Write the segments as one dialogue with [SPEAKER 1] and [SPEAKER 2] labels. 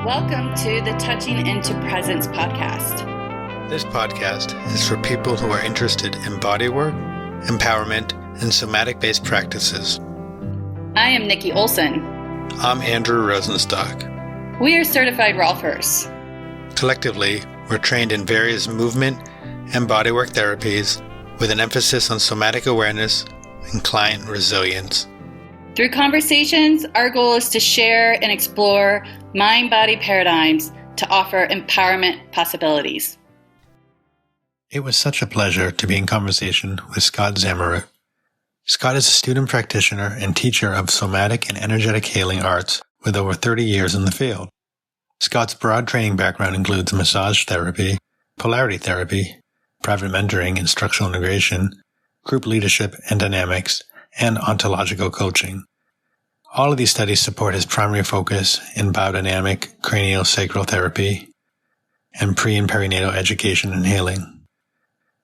[SPEAKER 1] Welcome to the Touching into Presence podcast.
[SPEAKER 2] This podcast is for people who are interested in bodywork, empowerment, and somatic-based practices.
[SPEAKER 1] I am Nikki Olson.
[SPEAKER 2] I'm Andrew Rosenstock.
[SPEAKER 1] We are certified Rolfers.
[SPEAKER 2] Collectively, we're trained in various movement and bodywork therapies with an emphasis on somatic awareness and client resilience.
[SPEAKER 1] Through conversations, our goal is to share and explore mind-body paradigms to offer empowerment possibilities.
[SPEAKER 2] It was such a pleasure to be in conversation with Scott Zamurut. Scott is a student practitioner and teacher of somatic and energetic healing arts with over 30 years in the field. Scott's broad training background includes massage therapy, polarity therapy, private mentoring, instructional integration, group leadership and dynamics, and ontological coaching. All of these studies support his primary focus in biodynamic craniosacral therapy and pre and perinatal education and healing.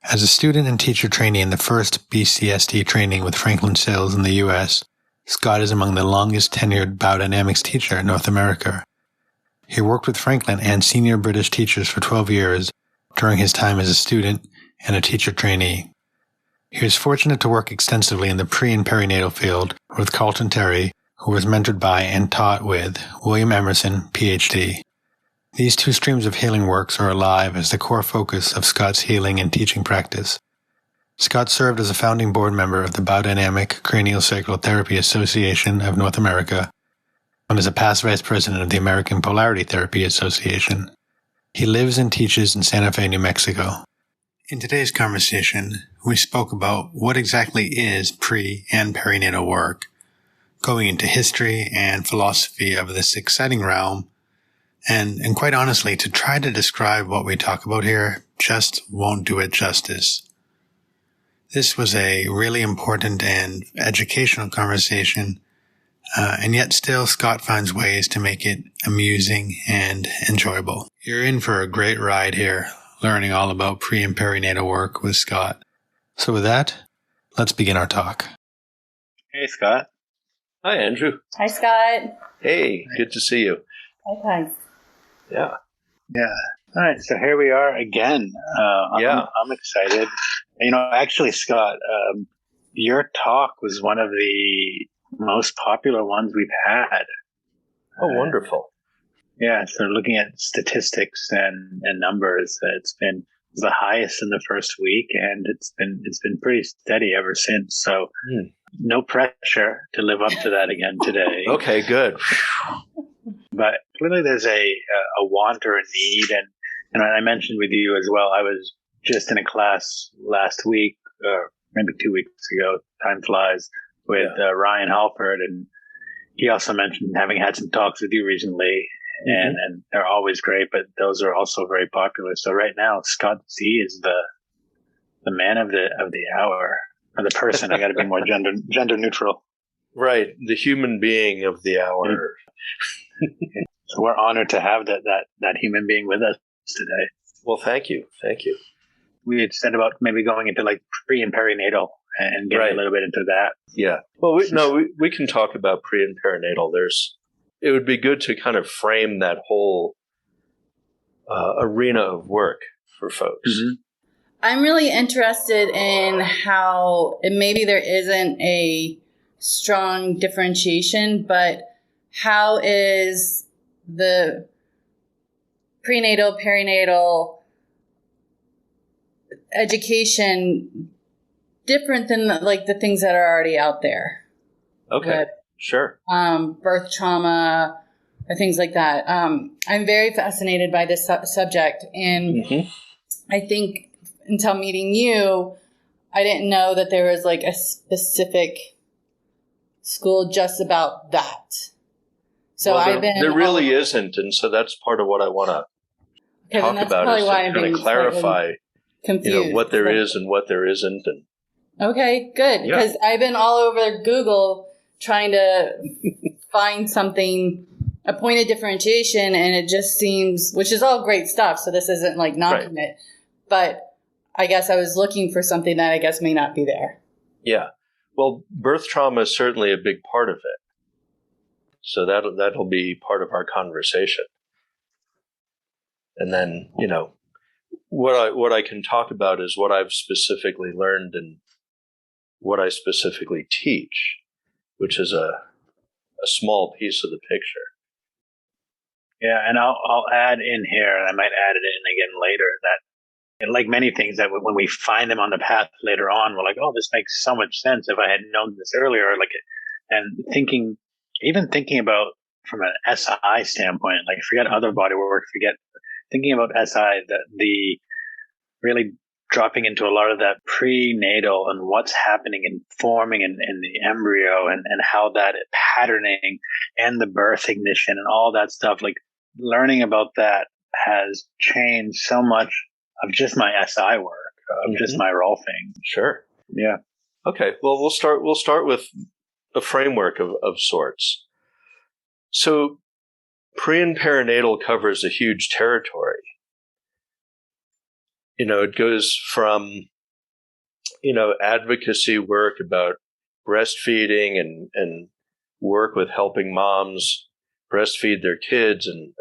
[SPEAKER 2] As a student and teacher trainee in the first BCST training with Franklyn Sills in the U.S., Scott is among the longest tenured biodynamics teacher in North America. He worked with Franklyn and senior British teachers for 12 years during his time as a student and a teacher trainee. He was fortunate to work extensively in the pre and perinatal field with Karlton Terry, who was mentored by and taught with William Emerson, Ph.D. These two streams of healing works are alive as the core focus of Scott's healing and teaching practice. Scott served as a founding board member of the Biodynamic Craniosacral Therapy Association of North America and is a past vice president of the American Polarity Therapy Association. He lives and teaches in Santa Fe, New Mexico. In today's conversation, we spoke about what exactly is pre and perinatal work, going into history and philosophy of this exciting realm, and quite honestly, to try to describe what we talk about here just won't do it justice. This was a really important and educational conversation, and yet still Scott finds ways to make it amusing and enjoyable. You're in for a great ride here, learning all about pre and perinatal work with Scott. So with that, let's begin our talk.
[SPEAKER 3] Hey, Scott.
[SPEAKER 4] Hi, Andrew.
[SPEAKER 1] Hi, Scott.
[SPEAKER 4] Hey, good to see you.
[SPEAKER 1] Hi.
[SPEAKER 4] Yeah.
[SPEAKER 3] All right, so here we are again. I'm excited. Actually, Scott, your talk was one of the most popular ones we've had.
[SPEAKER 4] Oh, wonderful.
[SPEAKER 3] Yeah, so looking at statistics and numbers, it's been the highest in the first week, and it's been pretty steady ever since. So no pressure to live up to that again today.
[SPEAKER 4] Okay, good.
[SPEAKER 3] But clearly there's a want or a need, and I mentioned with you as well, I was just in a class last week, or maybe 2 weeks ago, time flies, with Ryan Halford, and he also mentioned having had some talks with you recently, and they're always great, but those are also very popular. So right now, Scott Z is the man of the hour, or the person. I got to be more gender neutral.
[SPEAKER 4] Right, the human being of the hour.
[SPEAKER 3] So we're honored to have that human being with us today.
[SPEAKER 4] Well, thank you.
[SPEAKER 3] We had said about maybe going into like pre and perinatal and getting a little bit into that.
[SPEAKER 4] Yeah. Well, we can talk about pre and perinatal. It would be good to kind of frame that whole arena of work for folks.
[SPEAKER 1] Mm-hmm. I'm really interested in how maybe there isn't a strong differentiation, but how is the prenatal, perinatal education different than the things that are already out there?
[SPEAKER 4] Okay, sure.
[SPEAKER 1] Birth trauma, or things like that. I'm very fascinated by this subject, and I think until meeting you, I didn't know that there was like a specific school just about that. So
[SPEAKER 4] there really isn't, and so that's part of what I want to talk about, is to kind of clarify,
[SPEAKER 1] confused,
[SPEAKER 4] what there is and what there isn't. And
[SPEAKER 1] okay, good, because I've been all over Google trying to find something, a point of differentiation, and it just seems, which is all great stuff. So this isn't like knocking it, but I guess I was looking for something that I guess may not be there.
[SPEAKER 4] Yeah. Well, birth trauma is certainly a big part of it. So that'll be part of our conversation. And then, what I can talk about is what I've specifically learned and what I specifically teach, which is a small piece of the picture.
[SPEAKER 3] Yeah, and I'll add in here, and I might add it in again later, that like many things that when we find them on the path later on, we're like, oh, this makes so much sense if I had known this earlier. And thinking about from an SI standpoint, like forget other body work, thinking about SI, the really dropping into a lot of that prenatal and what's happening and forming in the embryo and how that patterning and the birth ignition and all that stuff, like learning about that has changed so much of just my SI work, of just my rolfing.
[SPEAKER 4] Sure.
[SPEAKER 3] Yeah.
[SPEAKER 4] Okay. Well, we'll start with a framework of sorts. So pre and perinatal covers a huge territory. It goes from, advocacy work about breastfeeding and work with helping moms breastfeed their kids and,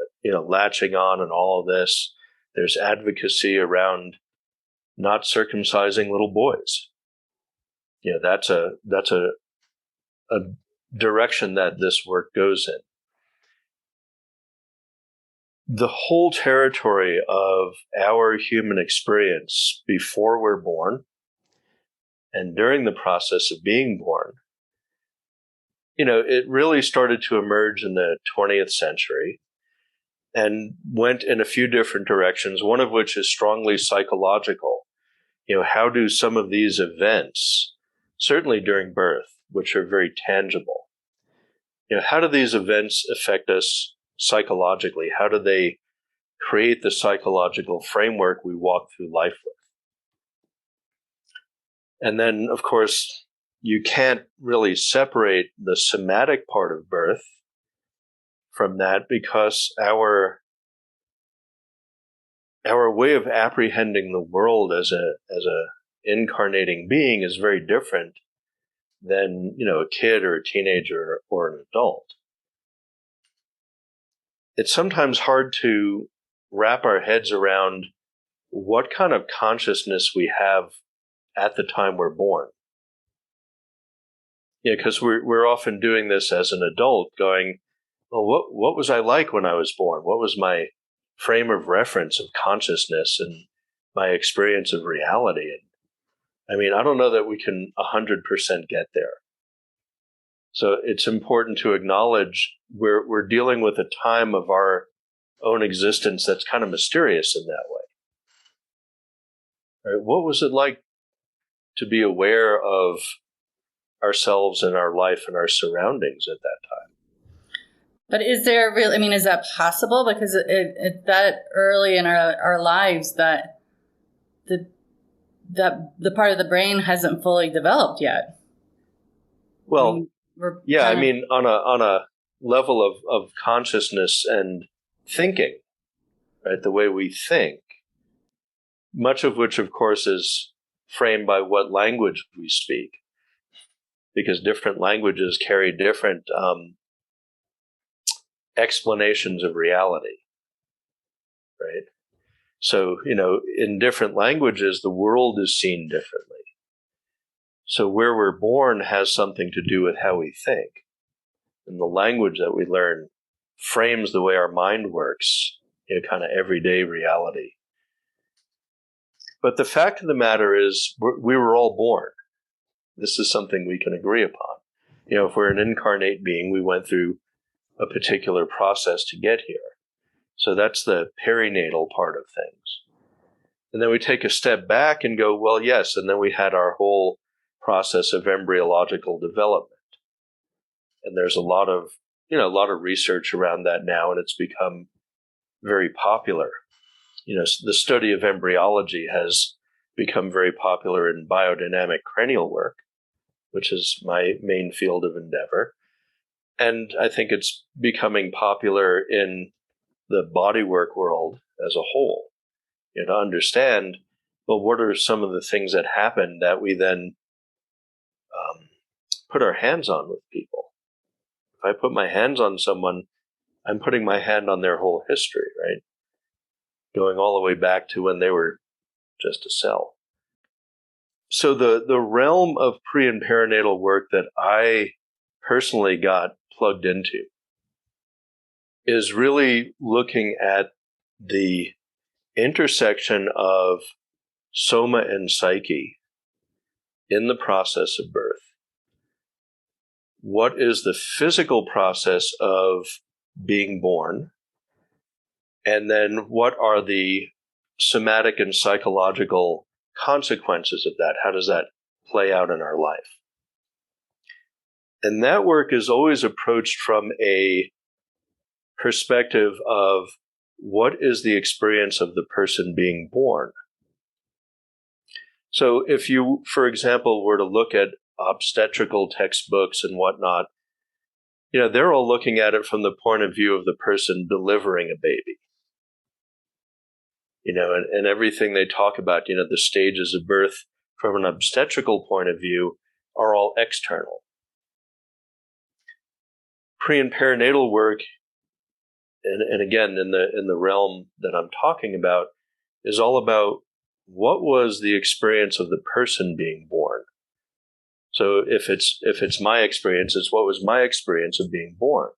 [SPEAKER 4] latching on and all of this. There's advocacy around not circumcising little boys. That's a direction that this work goes in. The whole territory of our human experience before we're born and during the process of being born, it really started to emerge in the 20th century and went in a few different directions, one of which is strongly psychological. How do some of these events, certainly during birth, which are very tangible, how do these events affect us psychologically? How do they create the psychological framework we walk through life with? And then, of course, you can't really separate the somatic part of birth from that because our way of apprehending the world as a incarnating being is very different than, a kid or a teenager or an adult. It's sometimes hard to wrap our heads around what kind of consciousness we have at the time we're born. Because we're often doing this as an adult, going, well, what was I like when I was born? What was my frame of reference of consciousness and my experience of reality? And I don't know that we can 100% get there. So it's important to acknowledge we're dealing with a time of our own existence that's kind of mysterious in that way. Right? What was it like to be aware of ourselves and our life and our surroundings at that time?
[SPEAKER 1] But is there really, is that possible? Because it's that early in our lives that the part of the brain hasn't fully developed yet.
[SPEAKER 4] Well, on a level of consciousness and thinking, right? The way we think, much of which, of course, is framed by what language we speak, because different languages carry different explanations of reality, right? So, in different languages, the world is seen differently. So where we're born has something to do with how we think. And the language that we learn frames the way our mind works in kind of everyday reality. But the fact of the matter is, we were all born. This is something we can agree upon. If we're an incarnate being, we went through a particular process to get here. So that's the perinatal part of things. And then we take a step back and go, well, yes, and then we had our whole process of embryological development. And there's a lot of research around that now, and it's become very popular. The study of embryology has become very popular in biodynamic cranial work, which is my main field of endeavor. And I think it's becoming popular in the bodywork world as a whole, to understand, well, what are some of the things that happen that we then put our hands on with people? If I put my hands on someone, I'm putting my hand on their whole history, right? going all the way back to when they were just a cell. So the realm of pre and perinatal work that I personally got plugged into is really looking at the intersection of soma and psyche in the process of birth. What is the physical process of being born? And then what are the somatic and psychological consequences of that? How does that play out in our life? And that work is always approached from a perspective of what is the experience of the person being born. So if you, for example, were to look at obstetrical textbooks and whatnot, they're all looking at it from the point of view of the person delivering a baby. And everything they talk about, the stages of birth from an obstetrical point of view are all external. Pre and perinatal work, and again, in the realm that I'm talking about, is all about what was the experience of the person being born. So if it's my experience, it's what was my experience of being born,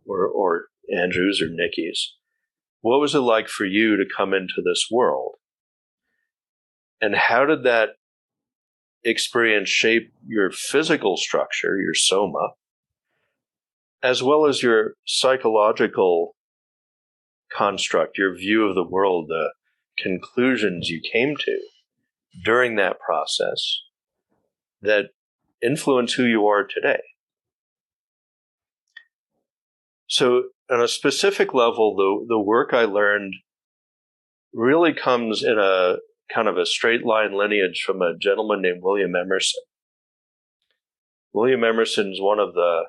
[SPEAKER 4] or Andrew's or Nikki's. What was it like for you to come into this world? And how did that experience shape your physical structure, your soma, as well as your psychological construct, your view of the world, the conclusions you came to during that process that influence who you are today? So on a specific level, the work I learned really comes in a kind of a straight line lineage from a gentleman named William Emerson. William Emerson is one of the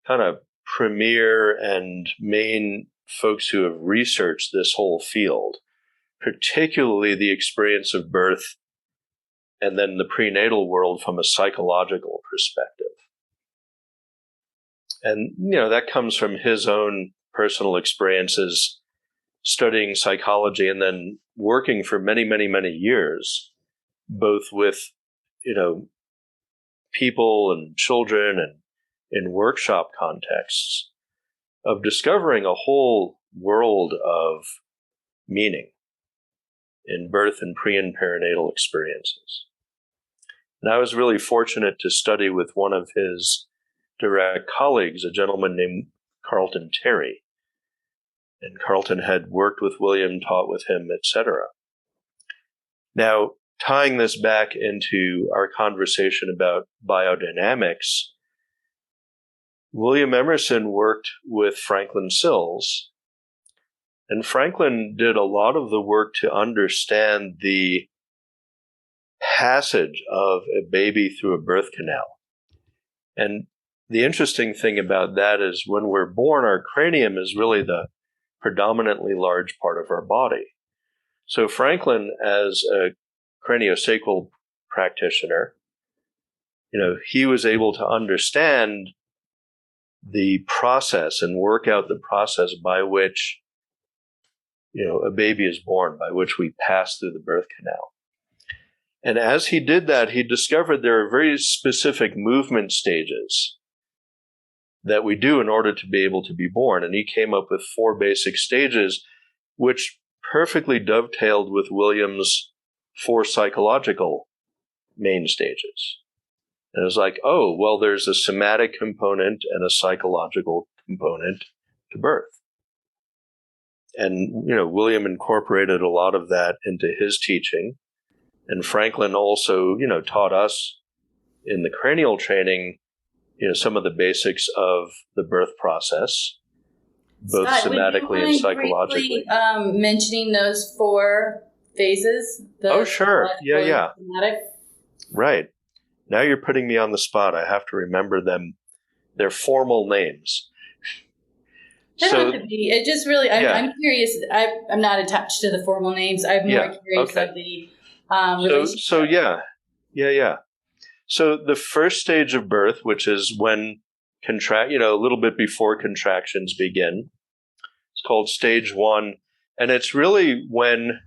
[SPEAKER 4] kind of premier and main folks who have researched this whole field, particularly the experience of birth and then the prenatal world from a psychological perspective. And, that comes from his own personal experiences studying psychology and then working for many, many, many years, both with, people and children and in workshop contexts, of discovering a whole world of meaning in birth and pre and perinatal experiences. And I was really fortunate to study with one of his direct colleagues, a gentleman named Karlton Terry. And Karlton had worked with William, taught with him, etc. Now, tying this back into our conversation about biodynamics, William Emerson worked with Franklyn Sills, and Franklyn did a lot of the work to understand the passage of a baby through a birth canal. And the interesting thing about that is when we're born, our cranium is really the predominantly large part of our body. So Franklyn, as a craniosacral practitioner, he was able to understand the process and work out the process by which, a baby is born, by which we pass through the birth canal. And as he did that, he discovered there are very specific movement stages that we do in order to be able to be born. And he came up with 4 basic stages, which perfectly dovetailed with William's 4 psychological main stages. And it was like, oh, well, there's a somatic component and a psychological component to birth. And, William incorporated a lot of that into his teaching. And Franklyn also, taught us in the cranial training, some of the basics of the birth process, both
[SPEAKER 1] Scott,
[SPEAKER 4] somatically and psychologically.
[SPEAKER 1] Briefly, mentioning those 4 phases?
[SPEAKER 4] Oh, sure. Yeah.
[SPEAKER 1] Somatic?
[SPEAKER 4] Right. Now you're putting me on the spot. I have to remember them. Their formal names.
[SPEAKER 1] They don't have to be. It just really, I'm curious. I'm not attached to the formal names. I'm more curious of the relationship.
[SPEAKER 4] Yeah. So the first stage of birth, which is when a little bit before contractions begin, it's called stage 1. And it's really when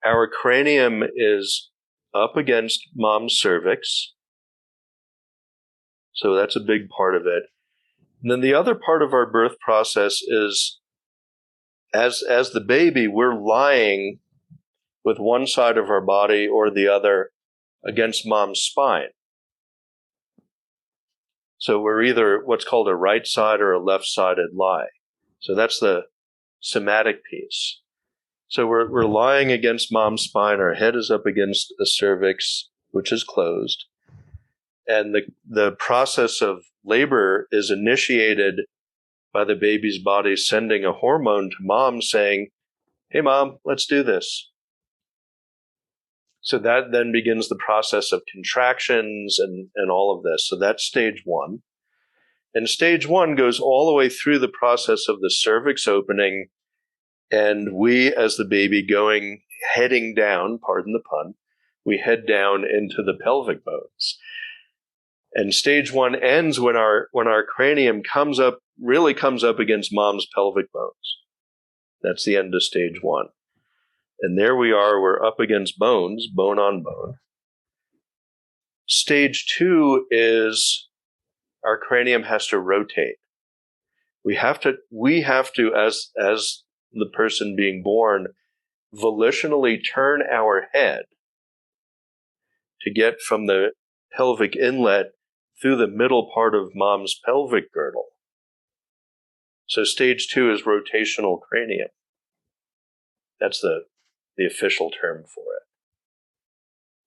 [SPEAKER 4] our cranium is up against mom's cervix. So that's a big part of it. And then the other part of our birth process is, as the baby, we're lying with one side of our body or the other against mom's spine. So we're either what's called a right side or a left-sided lie. So that's the somatic piece. So we're lying against mom's spine. Our head is up against the cervix, which is closed. And the process of labor is initiated by the baby's body sending a hormone to mom saying, hey, mom, let's do this. So that then begins the process of contractions and all of this. So that's stage one. And stage one goes all the way through the process of the cervix opening, and we, as the baby, heading down, pardon the pun, we head down into the pelvic bones. And stage one ends when our cranium comes up against mom's pelvic bones. That's the end of stage one. And there we are, we're up against bones, bone on bone. Stage two is our cranium has to rotate. We have to, as the person being born, volitionally turn our head to get from the pelvic inlet through the middle part of mom's pelvic girdle. So stage two is rotational cranium. That's the official term for it.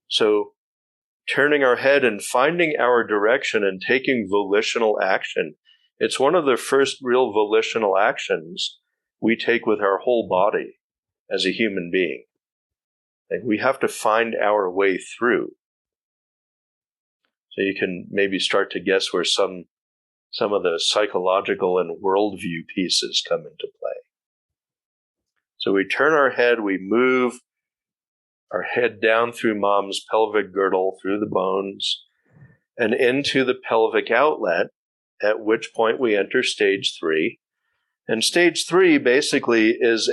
[SPEAKER 4] So turning our head and finding our direction and taking volitional action, it's one of the first real volitional actions we take with our whole body as a human being. And we have to find our way through. So you can maybe start to guess where some of the psychological and worldview pieces come into play. So we turn our head, we move our head down through mom's pelvic girdle, through the bones, and into the pelvic outlet, at which point we enter stage three. And stage three basically is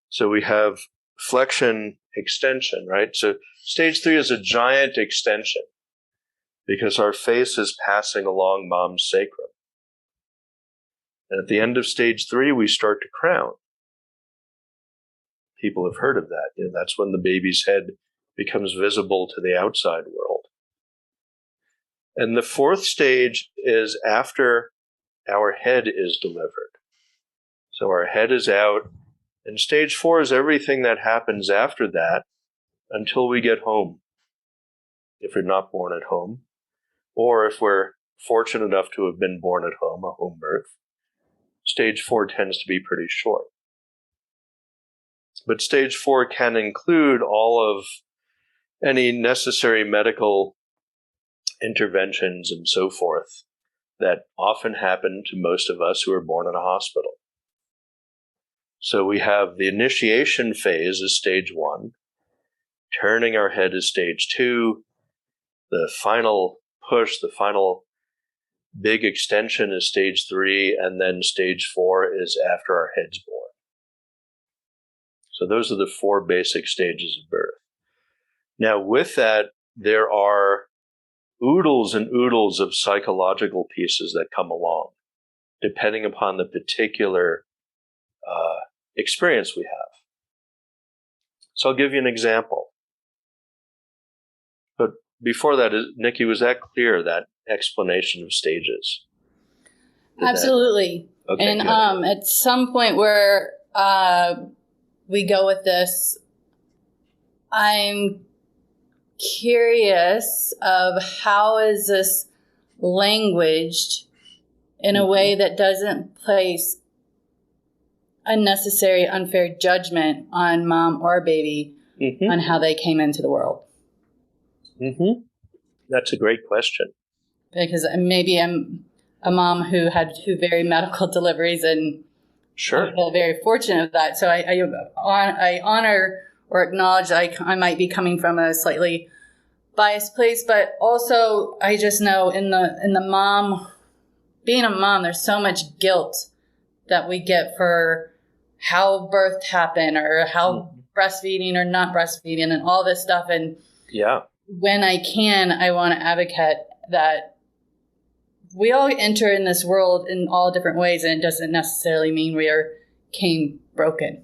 [SPEAKER 4] so we have flexion, extension, right? So stage three is a giant extension because our face is passing along mom's sacrum. And at the end of stage three, we start to crown. People have heard of that. That's when the baby's head becomes visible to the outside world. And the fourth stage is after our head is delivered. So our head is out, and stage four is everything that happens after that until we get home, if we're not born at home, or if we're fortunate enough to have been born at home, a home birth. Stage four tends to be pretty short. But stage four can include all of any necessary medical interventions and so forth that often happen to most of us who are born in a hospital. So we have the initiation phase is stage one, turning our head is stage two, the final push, the final big extension is stage three, and then stage four is after our head's born. So those are the four basic stages of birth. Now, with that, there are oodles and oodles of psychological pieces that come along, depending upon the particular experience we have. So I'll give you an example. But before that, Nikki, was that clear, that explanation of stages?
[SPEAKER 1] Absolutely.
[SPEAKER 4] Okay,
[SPEAKER 1] and
[SPEAKER 4] good.
[SPEAKER 1] At some point where we go with this, I'm curious of how is this languaged in a way that doesn't place unnecessary, unfair judgment on mom or baby on how they came into the world.
[SPEAKER 4] Mm-hmm. That's a great question.
[SPEAKER 1] Because maybe I'm a mom who had two very medical deliveries, and
[SPEAKER 4] Sure.
[SPEAKER 1] I feel very fortunate of that. So I honor or acknowledge that I might be coming from a slightly biased place, but also I just know in the mom, being a mom, there's so much guilt that we get for how birth happened or how breastfeeding or not breastfeeding and all this stuff. And when I can, I want to advocate that we all enter in this world in all different ways, and it doesn't necessarily mean came broken.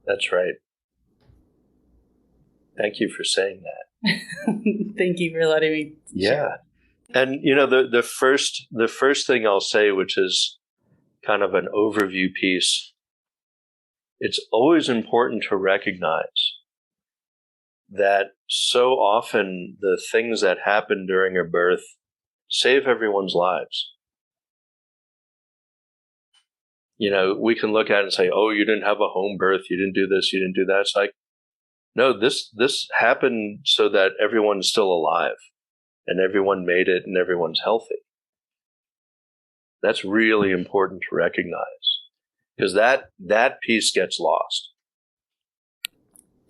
[SPEAKER 4] That's right. Thank you for saying that.
[SPEAKER 1] Thank you for letting me share.
[SPEAKER 4] And the first thing I'll say, which is kind of an overview piece, it's always important to recognize that so often the things that happen during a birth save everyone's lives. We can look at it and say, oh, you didn't have a home birth, you didn't do this, you didn't do that. It's like, no, this happened so that everyone's still alive and everyone made it and everyone's healthy. That's really important to recognize, because that piece gets lost.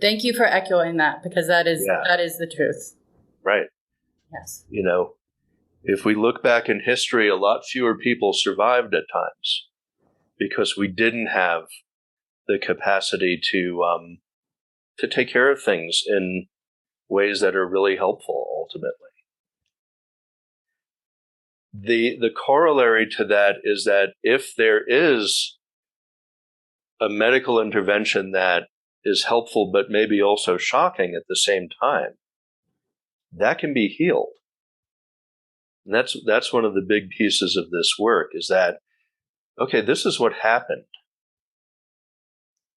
[SPEAKER 1] Thank you for echoing that, because that is the truth.
[SPEAKER 4] Right.
[SPEAKER 1] Yes.
[SPEAKER 4] If we look back in history, a lot fewer people survived at times because we didn't have the capacity to take care of things in ways that are really helpful ultimately. The corollary to that is that if there is a medical intervention that is helpful but maybe also shocking at the same time, that can be healed. And that's one of the big pieces of this work, is that, okay, this is what happened.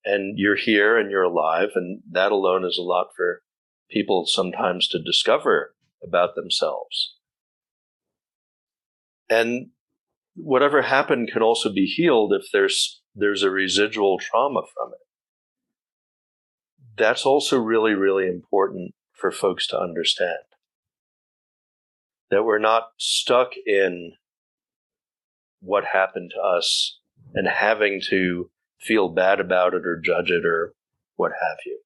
[SPEAKER 4] And you're here and you're alive, and that alone is a lot for people sometimes to discover about themselves. And whatever happened can also be healed if there's a residual trauma from it. That's also really, really important for folks to understand. That we're not stuck in what happened to us and having to feel bad about it or judge it or what have you.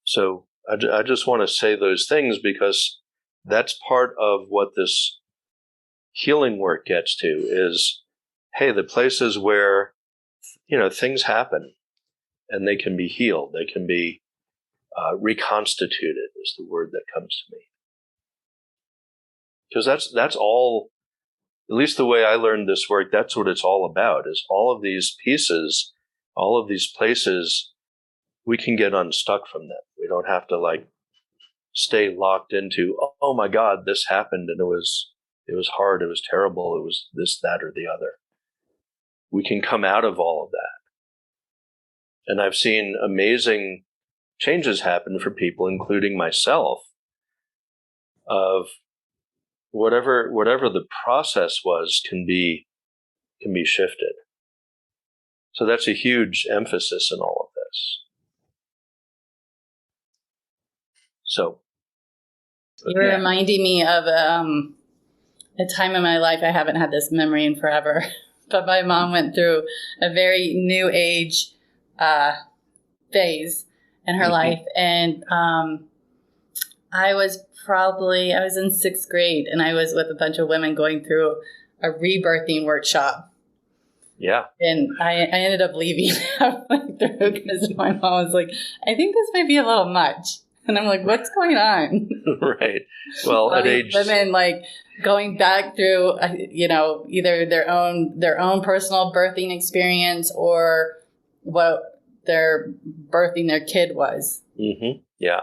[SPEAKER 4] So I just want to say those things because that's part of what this healing work gets to is, hey, the places where, things happen and they can be healed, they can be reconstituted is the word that comes to me. Because that's all, at least the way I learned this work, that's what it's all about, is all of these pieces, all of these places, we can get unstuck from them. We don't have to stay locked into, oh my God, this happened and it was hard, it was terrible, it was this, that, or the other. We can come out of all of that. And I've seen amazing changes happen for people, including myself, of whatever the process was can be shifted. So that's a huge emphasis in all of this. So
[SPEAKER 1] you're reminding me of a time in my life. I haven't had this memory in forever, but my mom went through a very new age phase in her life. And I was in 6th grade, and I was with a bunch of women going through a rebirthing workshop.
[SPEAKER 4] Yeah.
[SPEAKER 1] And I ended up leaving halfway through because my mom was like, I think this might be a little much. And I'm like, what's going on?
[SPEAKER 4] Right. Well, at age
[SPEAKER 1] women going back through, either their own personal birthing experience or what their birthing their kid was.
[SPEAKER 4] Mm-hmm. Yeah.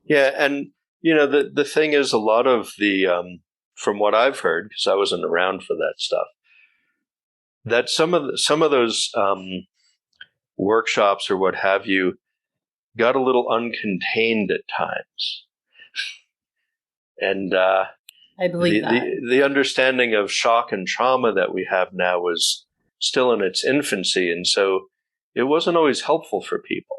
[SPEAKER 4] Yeah. And, the thing is, a lot of the, from what I've heard, because I wasn't around for that stuff, that some of those workshops or what have you got a little uncontained at times. And
[SPEAKER 1] I believe that.
[SPEAKER 4] The understanding of shock and trauma that we have now was still in its infancy. And so it wasn't always helpful for people.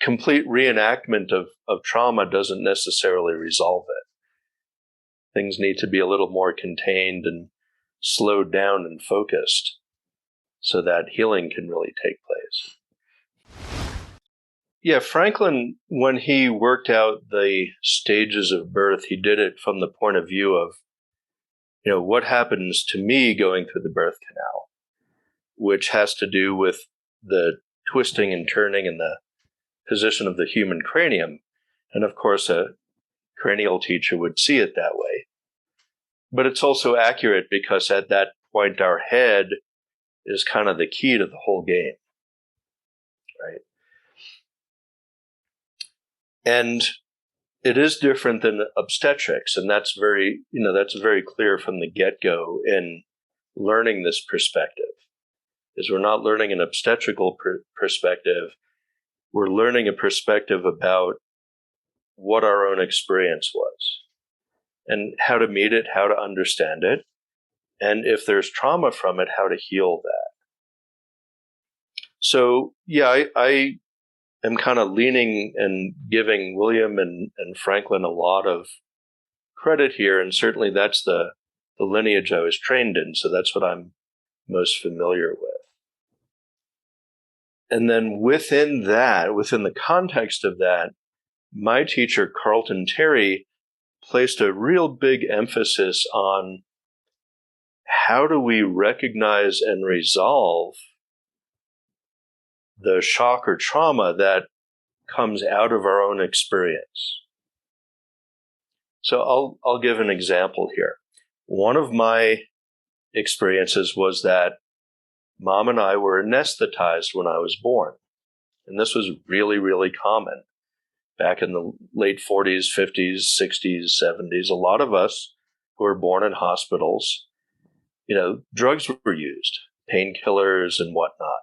[SPEAKER 4] Complete reenactment of trauma doesn't necessarily resolve it. Things need to be a little more contained and slowed down and focused so that healing can really take place. Yeah, Franklyn, when he worked out the stages of birth, he did it from the point of view of what happens to me going through the birth canal, which has to do with the twisting and turning in the position of the human cranium. And of course, a cranial teacher would see it that way. But it's also accurate because at that point, our head is kind of the key to the whole game, right? And it is different than obstetrics, and that's very clear from the get-go in learning this perspective. Is we're not learning an obstetrical perspective, we're learning a perspective about what our own experience was and how to meet it, how to understand it, and if there's trauma from it, how to heal that. So, yeah, I am kind of leaning and giving William and Franklyn a lot of credit here, and certainly that's the lineage I was trained in, so that's what I'm most familiar with. And then within the context of that, my teacher, Karlton Terry, placed a real big emphasis on how do we recognize and resolve the shock or trauma that comes out of our own experience. So I'll give an example here. One of my experiences was that Mom and I were anesthetized when I was born. And this was really, really common. Back in the late 40s, 50s, 60s, 70s, a lot of us who were born in hospitals, drugs were used, painkillers and whatnot.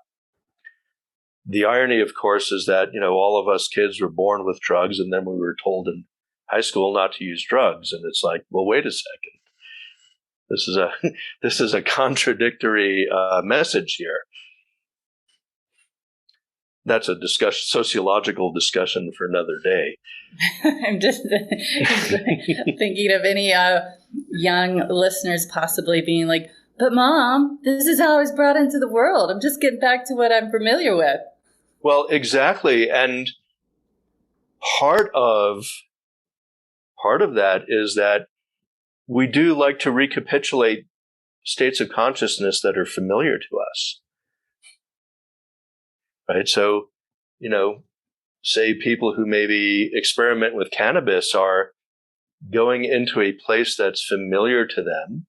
[SPEAKER 4] The irony, of course, is that, all of us kids were born with drugs, and then we were told in high school not to use drugs. And it's like, well, wait a second. This is a contradictory message here. That's a sociological discussion for another day.
[SPEAKER 1] I'm just thinking of any young listeners possibly being like, but Mom, this is how I was brought into the world. I'm just getting back to what I'm familiar with.
[SPEAKER 4] Well, exactly. And part of that is that we do like to recapitulate states of consciousness that are familiar to us. Right? So, say people who maybe experiment with cannabis are going into a place that's familiar to them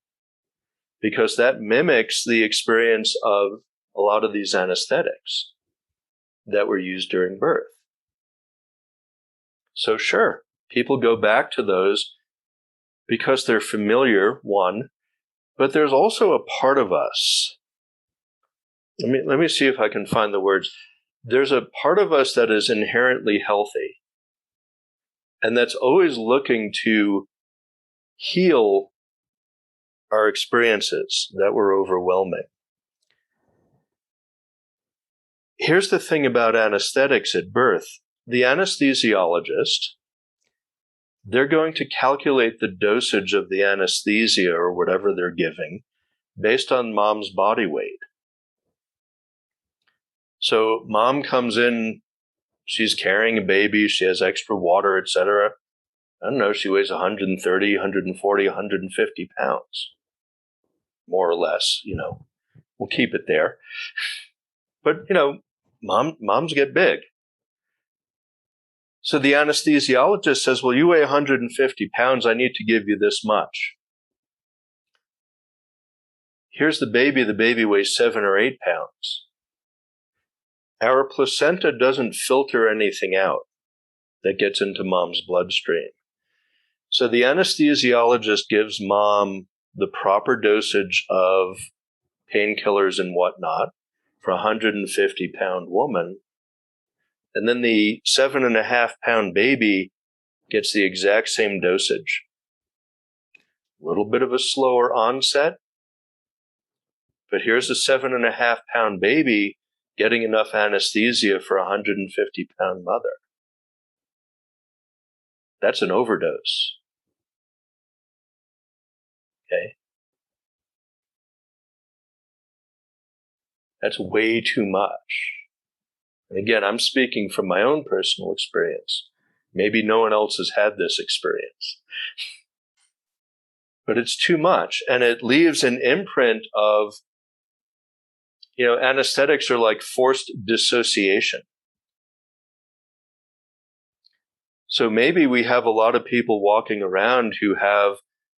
[SPEAKER 4] because that mimics the experience of a lot of these anesthetics that were used during birth. So sure, people go back to those because they're familiar, one, but there's also a part of us. Let me see if I can find the words. There's a part of us that is inherently healthy and that's always looking to heal our experiences that were overwhelming. Here's the thing about anesthetics at birth. The anesthesiologist, they're going to calculate the dosage of the anesthesia or whatever they're giving based on mom's body weight. So mom comes in, she's carrying a baby, she has extra water, etc. I don't know, she weighs 130, 140, 150 pounds, more or less, we'll keep it there. But, moms get big. So the anesthesiologist says, well, you weigh 150 pounds, I need to give you this much. Here's the baby weighs 7 or 8 pounds. Our placenta doesn't filter anything out that gets into mom's bloodstream. So the anesthesiologist gives mom the proper dosage of painkillers and whatnot for a 150-pound woman. And then the 7.5-pound baby gets the exact same dosage. A little bit of a slower onset, but here's a 7.5-pound baby getting enough anesthesia for a 150-pound mother. That's an overdose. Okay? That's way too much. And again, I'm speaking from my own personal experience. Maybe no one else has had this experience. but it's too much. And it leaves an imprint of, anesthetics are like forced dissociation. So maybe we have a lot of people walking around who have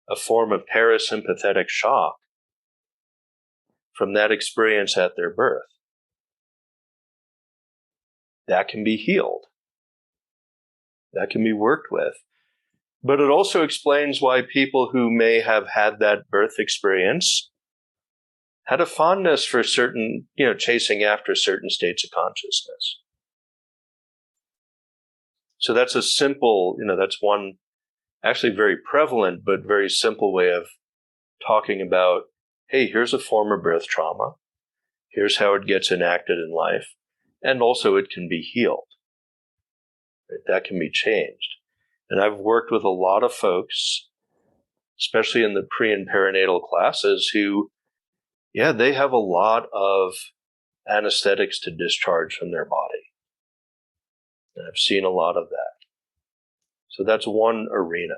[SPEAKER 4] a form of parasympathetic shock from that experience at their birth. That can be healed. That can be worked with. But it also explains why people who may have had that birth experience had a fondness for certain, chasing after certain states of consciousness. So that's a simple, that's one actually very prevalent but very simple way of talking about, hey, here's a form of birth trauma. Here's how it gets enacted in life. And also it can be healed. Right? That can be changed. And I've worked with a lot of folks, especially in the pre and perinatal classes, who, they have a lot of anesthetics to discharge from their body. And I've seen a lot of that. So that's one arena.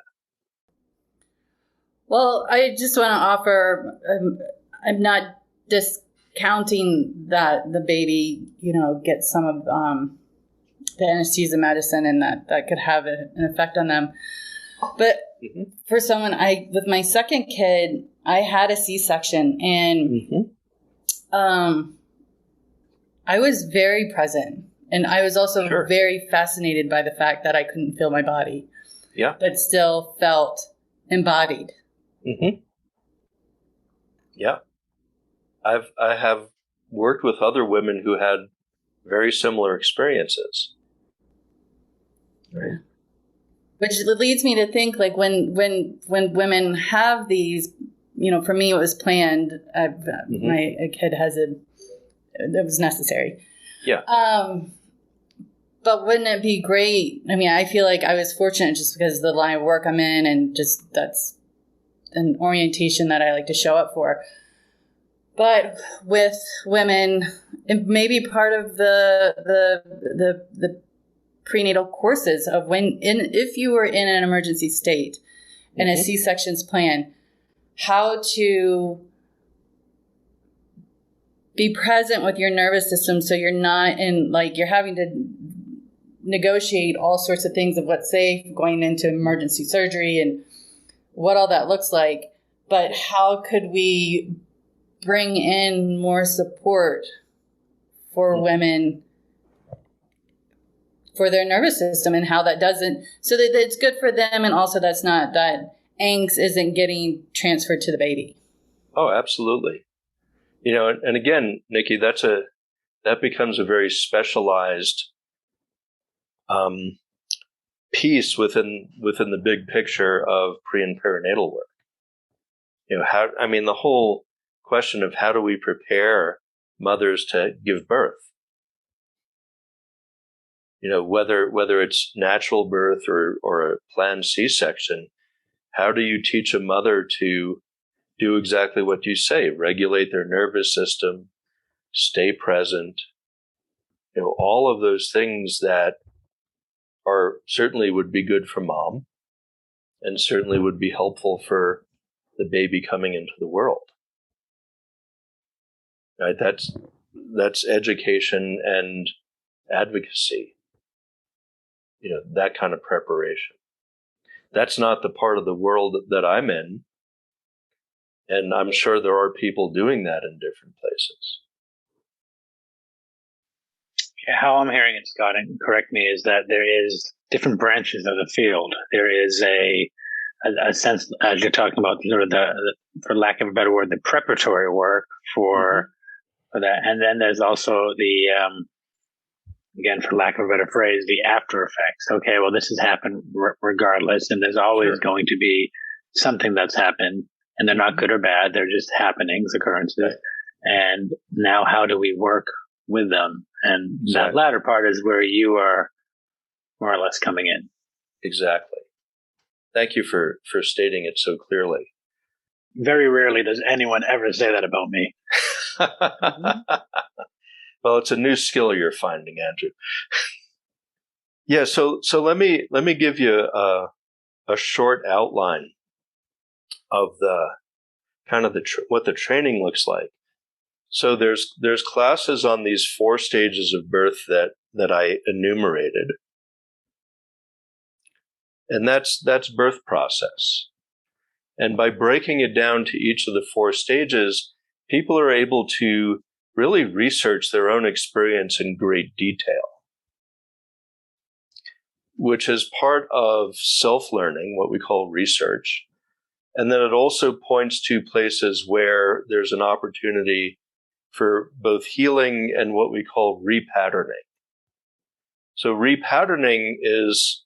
[SPEAKER 1] Well, I just want to offer, I'm not discounting that the baby, gets some of the anesthesia medicine and that could have an effect on them. But for someone, with my second kid, I had a C-section and I was very present. And I was also very fascinated by the fact that I couldn't feel my body, but still felt embodied.
[SPEAKER 4] Yeah. I have worked with other women who had very similar experiences. Right.
[SPEAKER 1] Which leads me to think, like, when women have these, for me it was planned. My kid it was necessary.
[SPEAKER 4] Yeah.
[SPEAKER 1] But wouldn't it be great? I mean, I feel like I was fortunate just because of the line of work I'm in, and just that's an orientation that I like to show up for. But with women, it may be part of the prenatal courses of if you were in an emergency state and a C-section's plan, how to be present with your nervous system so you're not you're having to negotiate all sorts of things of what's safe, going into emergency surgery and what all that looks like. But how could we bring in more support for women for their nervous system, and how that doesn't, so that it's good for them, and also that angst isn't getting transferred to the baby.
[SPEAKER 4] Oh, absolutely. And again, Nikki, that becomes a very specialized piece within the big picture of pre and perinatal work. The whole question of how do we prepare mothers to give birth? Whether it's natural birth or a planned C-section, how do you teach a mother to do exactly what you say, regulate their nervous system, stay present, all of those things that certainly would be good for mom and certainly would be helpful for the baby coming into the world. Right? That's education and advocacy. That kind of preparation. That's not the part of the world that I'm in. And I'm sure there are people doing that in different places.
[SPEAKER 3] Yeah, how I'm hearing it, Scott, and correct me, is that there is different branches of the field. There is a sense, as you're talking about, sort of the, for lack of a better word, the preparatory work for that. And then there's also the, again, for lack of a better phrase, the after effects. Okay, well, this has happened regardless, and there's always going to be something that's happened, and they're not good or bad. They're just happenings, occurrences. Right. And now how do we work with them? And that latter part is where you are more or less coming in.
[SPEAKER 4] Exactly. Thank you for stating it so clearly.
[SPEAKER 3] Very rarely does anyone ever say that about me.
[SPEAKER 4] Well, it's a new skill you're finding, Andrew. Yeah, so let me give you a short outline of the kind of what the training looks like. So there's classes on these 4 stages of birth that I enumerated. And that's birth process. And by breaking it down to each of the 4 stages, people are able to really research their own experience in great detail, which is part of self-learning, what we call research. And then it also points to places where there's an opportunity for both healing and what we call repatterning. So repatterning is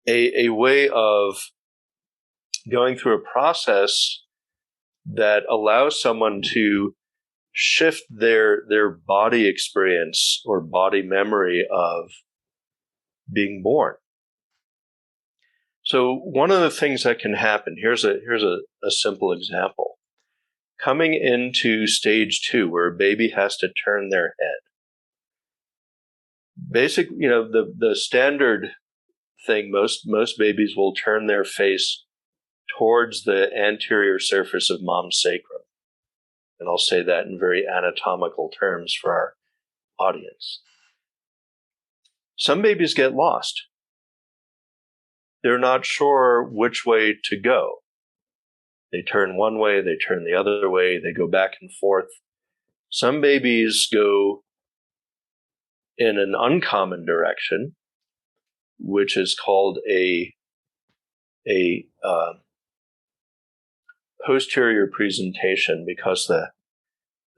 [SPEAKER 4] a way of going through a process that allows someone to shift their body experience or body memory of being born. So one of the things that can happen, here's a simple example. Coming into stage 2, where a baby has to turn their head. The standard thing, most babies will turn their face towards the anterior surface of mom's sacrum. And I'll say that in very anatomical terms for our audience. Some babies get lost. They're not sure which way to go. They turn one way, they turn the other way, they go back and forth. Some babies go in an uncommon direction, which is called a posterior presentation, because the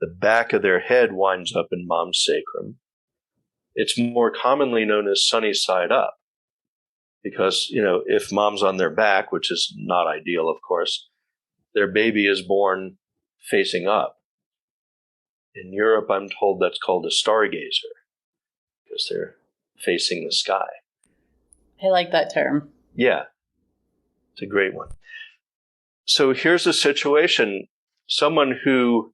[SPEAKER 4] back of their head winds up in mom's sacrum. It's more commonly known as sunny side up, because, if mom's on their back, which is not ideal, of course, their baby is born facing up. In Europe, I'm told that's called a stargazer, because they're facing the sky.
[SPEAKER 1] I like that term.
[SPEAKER 4] Yeah, it's a great one. So here's a situation. Someone who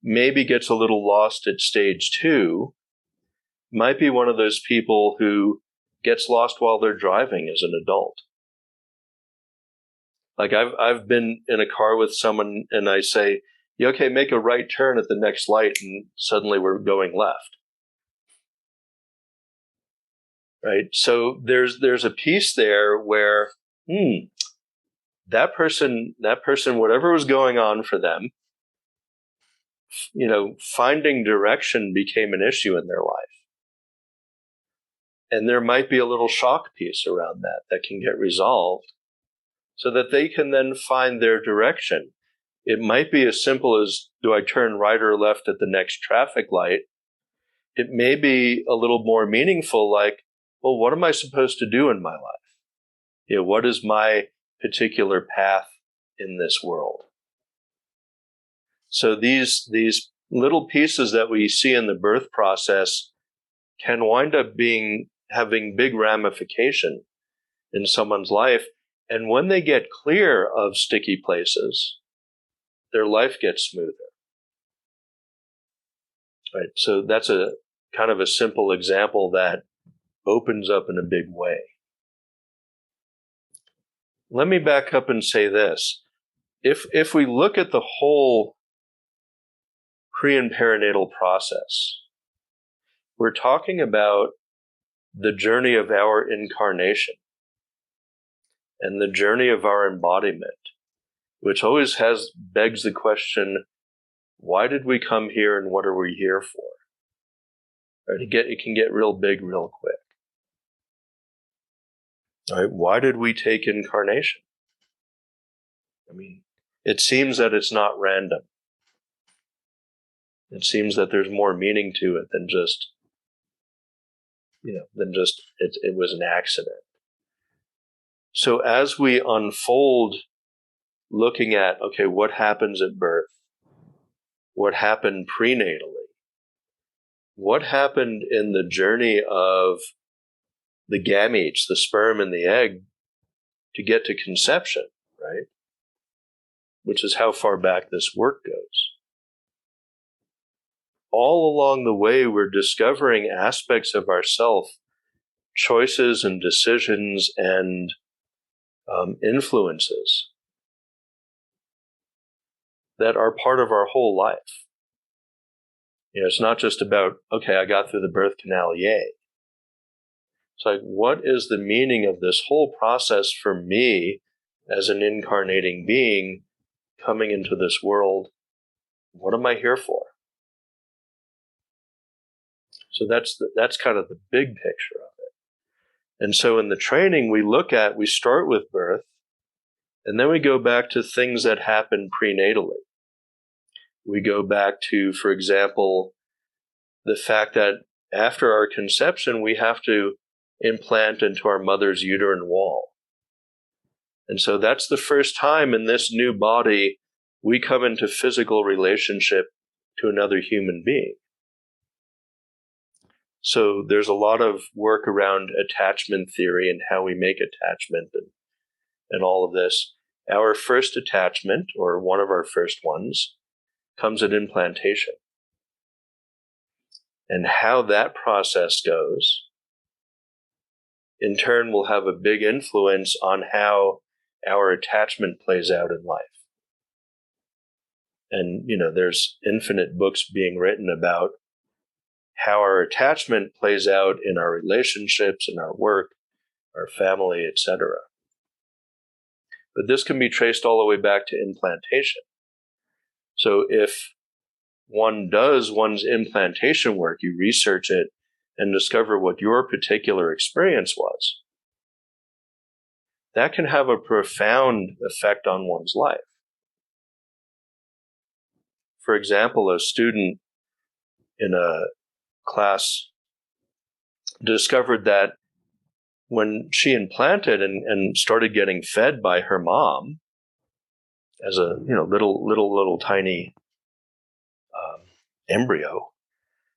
[SPEAKER 4] maybe gets a little lost at stage 2 might be one of those people who gets lost while they're driving as an adult. Like I've been in a car with someone and I say, "Yeah, okay, make a right turn at the next light," and suddenly we're going left. Right? So there's a piece there where that person, whatever was going on for them, finding direction became an issue in their life. And there might be a little shock piece around that can get resolved so that they can then find their direction. It might be as simple as, do I turn right or left at the next traffic light? It may be a little more meaningful, like, well, what am I supposed to do in my life? What is my particular path in this world? So these little pieces that we see in the birth process can wind up having big ramification in someone's life. And when they get clear of sticky places, their life gets smoother. Right. So that's a kind of a simple example that opens up in a big way. Let me back up and say this. If we look at the whole pre and perinatal process, we're talking about the journey of our incarnation and the journey of our embodiment, which always begs the question, why did we come here and what are we here for? Right? It can get real big real quick. Right? Why did we take incarnation? I mean, it seems that it's not random. It seems that there's more meaning to it than just it was an accident. So as we unfold looking at, okay, what happens at birth? What happened prenatally? What happened in the journey of the gametes, the sperm and the egg, to get to conception, right? Which is how far back this work goes. All along the way, we're discovering aspects of ourself, choices and decisions and influences that are part of our whole life. It's not just about, okay, I got through the birth canal, yay. It's like, what is the meaning of this whole process for me as an incarnating being coming into this world? What am I here for? So that's kind of the big picture of it. And so in the training, we start with birth, and then we go back to things that happen prenatally. We go back to, for example, the fact that after our conception, we have to implant into our mother's uterine wall. And so that's the first time in this new body we come into physical relationship to another human being. So there's a lot of work around attachment theory and how we make attachment and all of this. Our first attachment, or one of our first ones, comes at implantation. And how that process goes, in turn, will have a big influence on how our attachment plays out in life. And, there's infinite books being written about how our attachment plays out in our relationships, in our work, our family, etc. But this can be traced all the way back to implantation. So if one does one's implantation work, you research it and discover what your particular experience was, that can have a profound effect on one's life. For example, a student in a class discovered that when she implanted and started getting fed by her mom as a little tiny embryo,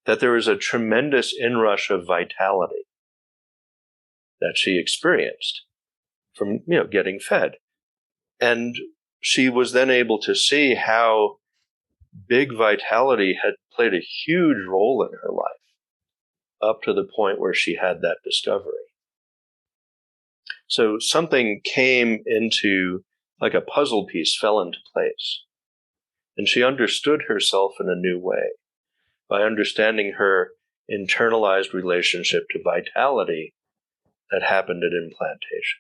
[SPEAKER 4] that there was a tremendous inrush of vitality that she experienced from getting fed. And she was then able to see how big vitality had played a huge role in her life up to the point where she had that discovery. So something came into, like a puzzle piece fell into place. And she understood herself in a new way by understanding her internalized relationship to vitality that happened at implantation.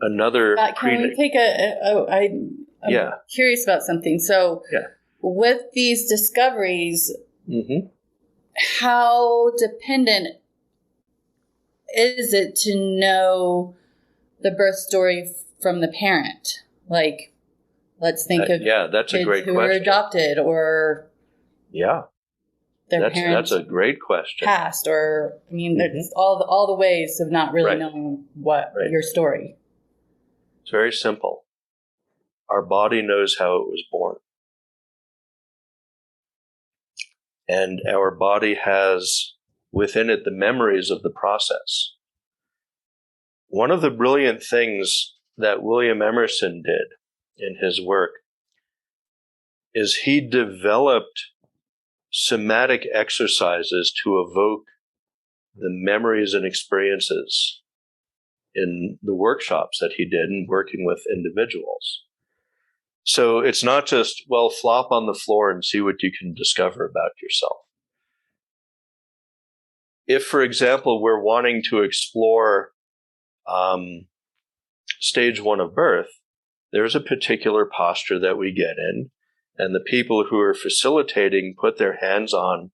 [SPEAKER 4] Another
[SPEAKER 1] can we take I'm curious about something. So with these discoveries, how dependent is it to know the birth story from the parent? Like, let's think of
[SPEAKER 4] that's a great
[SPEAKER 1] who
[SPEAKER 4] question.
[SPEAKER 1] Were adopted or their parents.
[SPEAKER 4] That's a great question.
[SPEAKER 1] Passed, or there's all the ways of not really knowing what your story.
[SPEAKER 4] It's very simple. Our body knows how it was born. And our body has within it the memories of the process. One of the brilliant things that William Emerson did in his work is he developed somatic exercises to evoke the memories and experiences in the workshops that he did in working with individuals. So it's not just, flop on the floor and see what you can discover about yourself. If, for example, we're wanting to explore stage 1 of birth, there's a particular posture that we get in, and the people who are facilitating put their hands on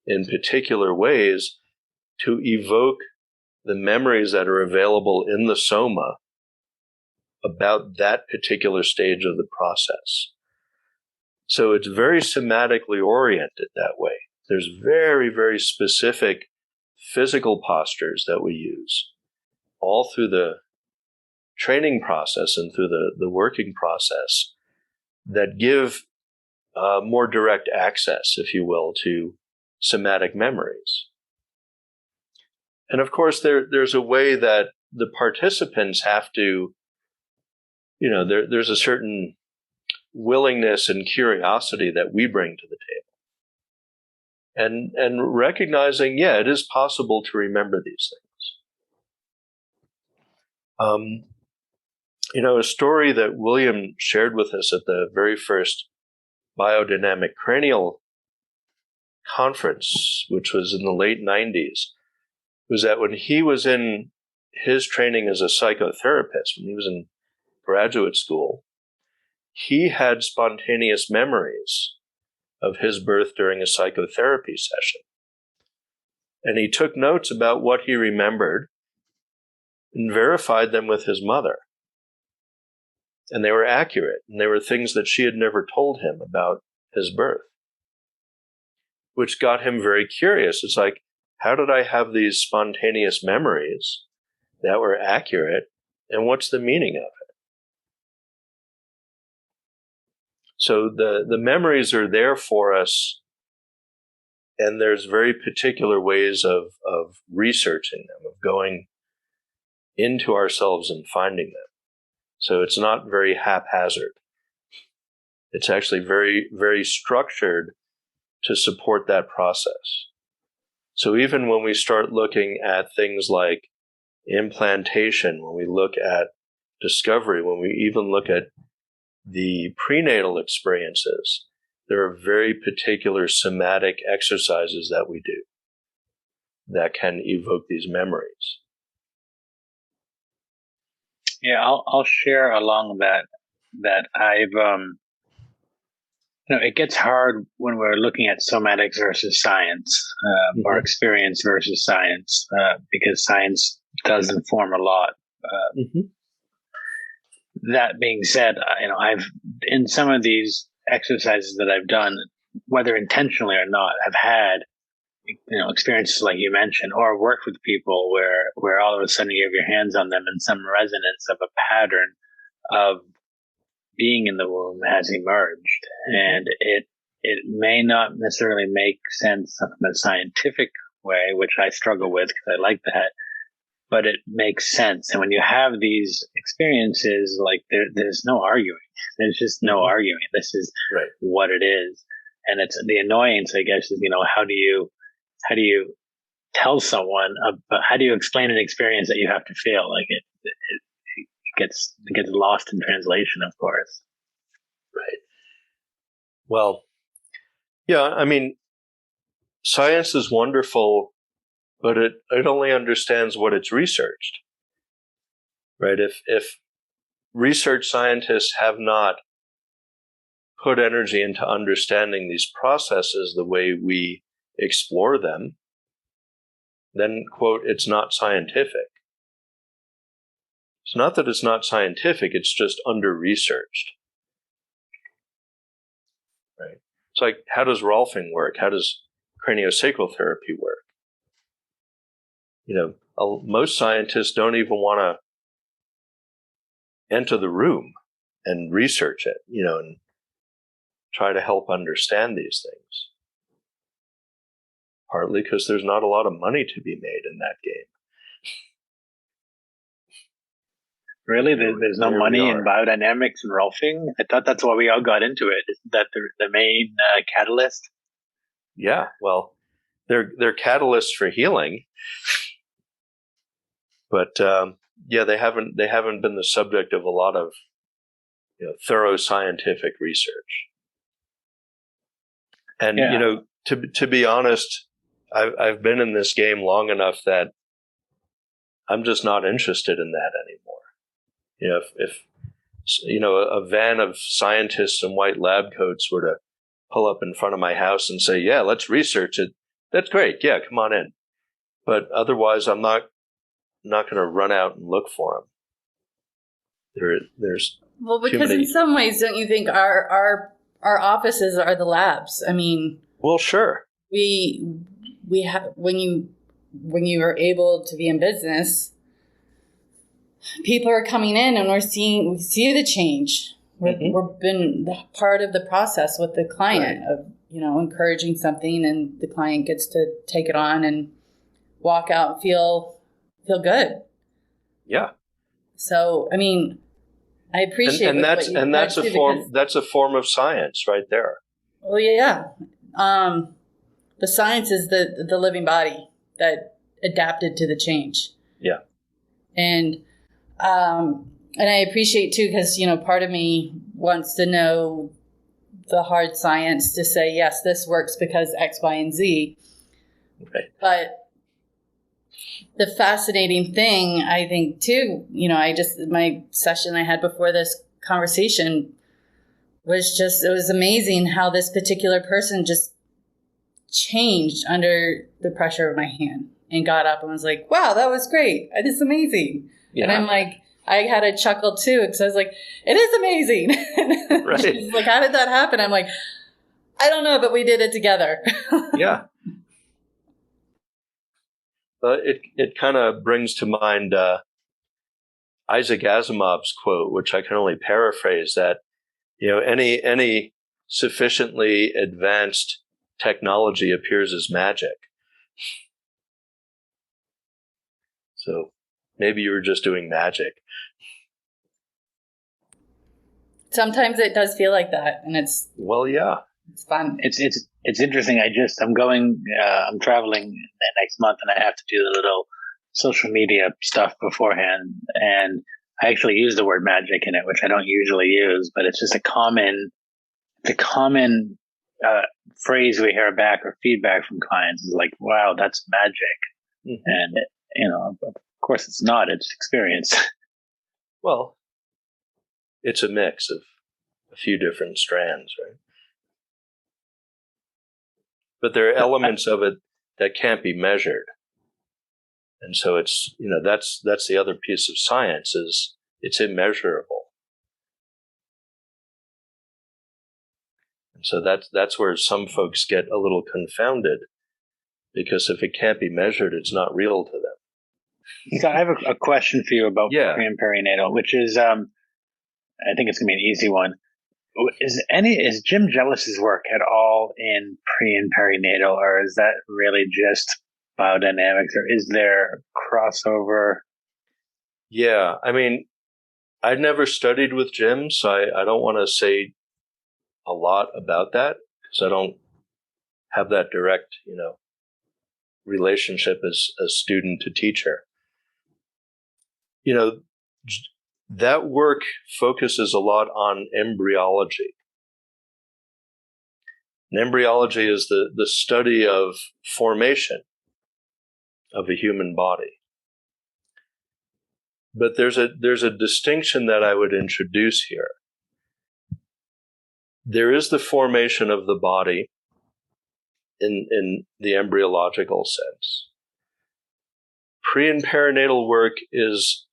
[SPEAKER 4] in particular ways to evoke the memories that are available in the soma about that particular stage of the process. So it's very somatically oriented that way. There's very, very specific physical postures that we use all through the training process and through the working process that give more direct access, if you will, to somatic memories. And of course, there's a way that the participants have to, there's a certain willingness and curiosity that we bring to the table. And recognizing, it is possible to remember these things. A story that William shared with us at the very first Biodynamic Cranial conference, which was in the late 90s, was that when he was in his training as a psychotherapist, when he was in graduate school, he had spontaneous memories of his birth during a psychotherapy session. And he took notes about what he remembered and verified them with his mother. And they were accurate, and they were things that she had never told him about his birth, which got him very curious. It's like, how did I have these spontaneous memories that were accurate, and what's the meaning of it? So the memories are there for us, and there's very particular ways of researching them, of going into ourselves and finding them. So it's not very haphazard. It's actually very, very structured to support that process. So even when we start looking at things like implantation, when we look at discovery, when we even look at the prenatal experiences, there are very particular somatic exercises that we do that can evoke these memories.
[SPEAKER 3] Yeah, I'll share along that I've it gets hard when we're looking at somatics versus science, or experience versus science, because science does inform a lot. That being said, I've in some of these exercises that I've done, whether intentionally or not, I've had experiences like you mentioned, or worked with people where all of a sudden you have your hands on them and some resonance of a pattern of being in the womb has emerged. And it may not necessarily make sense from a scientific way, which I struggle with because I like that, but it makes sense. And when you have these experiences, like there's no arguing. There's just no arguing. This is what it is. And it's the annoyance, I guess, is, how do you tell someone, how do you explain an experience that you have to feel? Like it gets lost in translation, of course.
[SPEAKER 4] Right. Well, yeah, science is wonderful, but it only understands what it's researched. Right? If research scientists have not put energy into understanding these processes the way we explore them, then, quote, it's not scientific. It's not that it's not scientific, it's just under-researched. Right? It's like, how does Rolfing work? How does craniosacral therapy work? Most scientists don't even want to enter the room and research it, and try to help understand these things. Partly because there's not a lot of money to be made in that game.
[SPEAKER 3] Really? There's no money in biodynamics and Rolfing? I thought that's why we all got into it. Isn't that the main catalyst?
[SPEAKER 4] Yeah, well, they're catalysts for healing. But they haven't been the subject of a lot of thorough scientific research. And to be honest, I've been in this game long enough that I'm just not interested in that anymore. If a van of scientists in white lab coats were to pull up in front of my house and say, "Yeah, let's research it," that's great. Yeah, come on in. But otherwise, I'm not going to run out and look for them. There's
[SPEAKER 1] because in some ways, don't you think our offices are the labs?
[SPEAKER 4] Well, sure.
[SPEAKER 1] We have when you are able to be in business, people are coming in and we see the change. We've been part of the process with the client of encouraging something, and the client gets to take it on and walk out and feel good.
[SPEAKER 4] Yeah.
[SPEAKER 1] So I appreciate
[SPEAKER 4] that's a form of science right there.
[SPEAKER 1] Well, yeah. The science is the living body that adapted to the change.
[SPEAKER 4] Yeah.
[SPEAKER 1] And And I appreciate too, because, part of me wants to know the hard science to say, yes, this works because X, Y, and Z.
[SPEAKER 4] Right.
[SPEAKER 1] But the fascinating thing, I think too, my session I had before this conversation was it was amazing how this particular person just changed under the pressure of my hand and got up and was like, wow, that was great. This is amazing. Yeah. And I'm like, I had a chuckle too, because I was like, it is amazing.
[SPEAKER 4] Right.
[SPEAKER 1] She's like, how did that happen? I'm like, I don't know, but we did it together.
[SPEAKER 4] Yeah. It kind of brings to mind Isaac Asimov's quote, which I can only paraphrase, that any sufficiently advanced technology appears as magic. So maybe you were just doing magic.
[SPEAKER 1] Sometimes it does feel like that, and it's fun.
[SPEAKER 3] It's interesting. I'm traveling next month, and I have to do the little social media stuff beforehand, and I actually use the word magic in it, which I don't usually use, but it's just a common phrase we hear back or feedback from clients is like, wow, that's magic. Mm-hmm. And of course it's not, it's experience.
[SPEAKER 4] Well, it's a mix of a few different strands, right? But there are elements of it that can't be measured. And so it's, that's the other piece of science, is it's immeasurable. And so that's where some folks get a little confounded, because if it can't be measured, it's not real to them.
[SPEAKER 3] So I have a question for you about pre and perinatal, which is, I think it's going to be an easy one. Is Jim Jellis's work at all in pre and perinatal, or is that really just biodynamics, or is there crossover?
[SPEAKER 4] Yeah, I mean, I'd never studied with Jim, so I don't want to say a lot about that, because I don't have that direct, relationship as student to teacher. That work focuses a lot on embryology. And embryology is the study of formation of a human body. But there's a distinction that I would introduce here. There is the formation of the body in the embryological sense. Pre and perinatal work is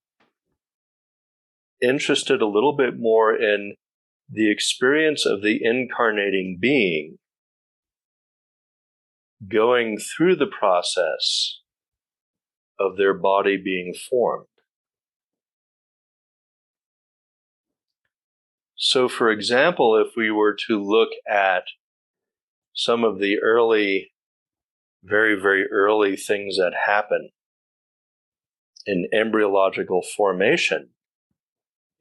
[SPEAKER 4] interested a little bit more in the experience of the incarnating being going through the process of their body being formed. So, for example, if we were to look at some of the very, very early things that happen in embryological formation,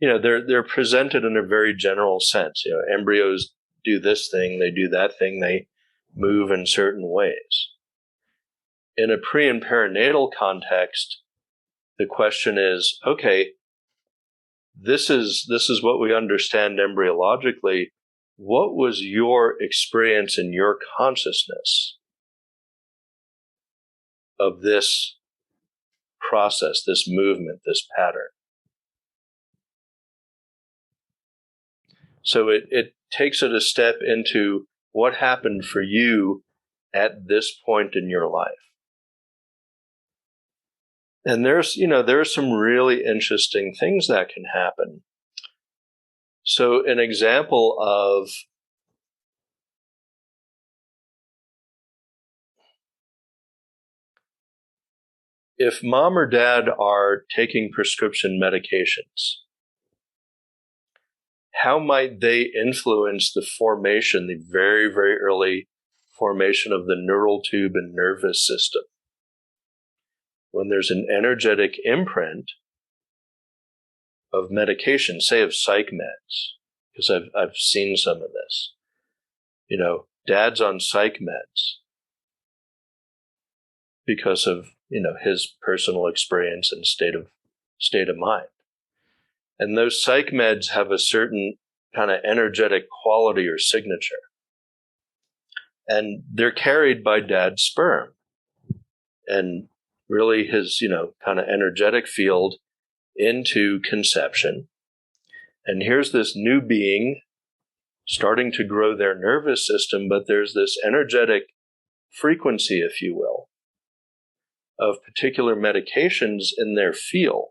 [SPEAKER 4] they're presented in a very general sense. Embryos do this thing, they do that thing, they move in certain ways. In a pre and perinatal context, the question is, okay, this is what we understand embryologically. What was your experience in your consciousness of this process, this movement, this pattern? So it takes it a step into what happened for you at this point in your life. And there's some really interesting things that can happen. So an example of if mom or dad are taking prescription medications, how might they influence the formation, the very, very early formation of the neural tube and nervous system? When there's an energetic imprint of medication, say of psych meds, because I've seen some of this. Dad's on psych meds because of his personal experience and state of mind. And those psych meds have a certain kind of energetic quality or signature. And they're carried by dad's sperm. And really his, kind of energetic field into conception. And here's this new being starting to grow their nervous system, but there's this energetic frequency, if you will, of particular medications in their field,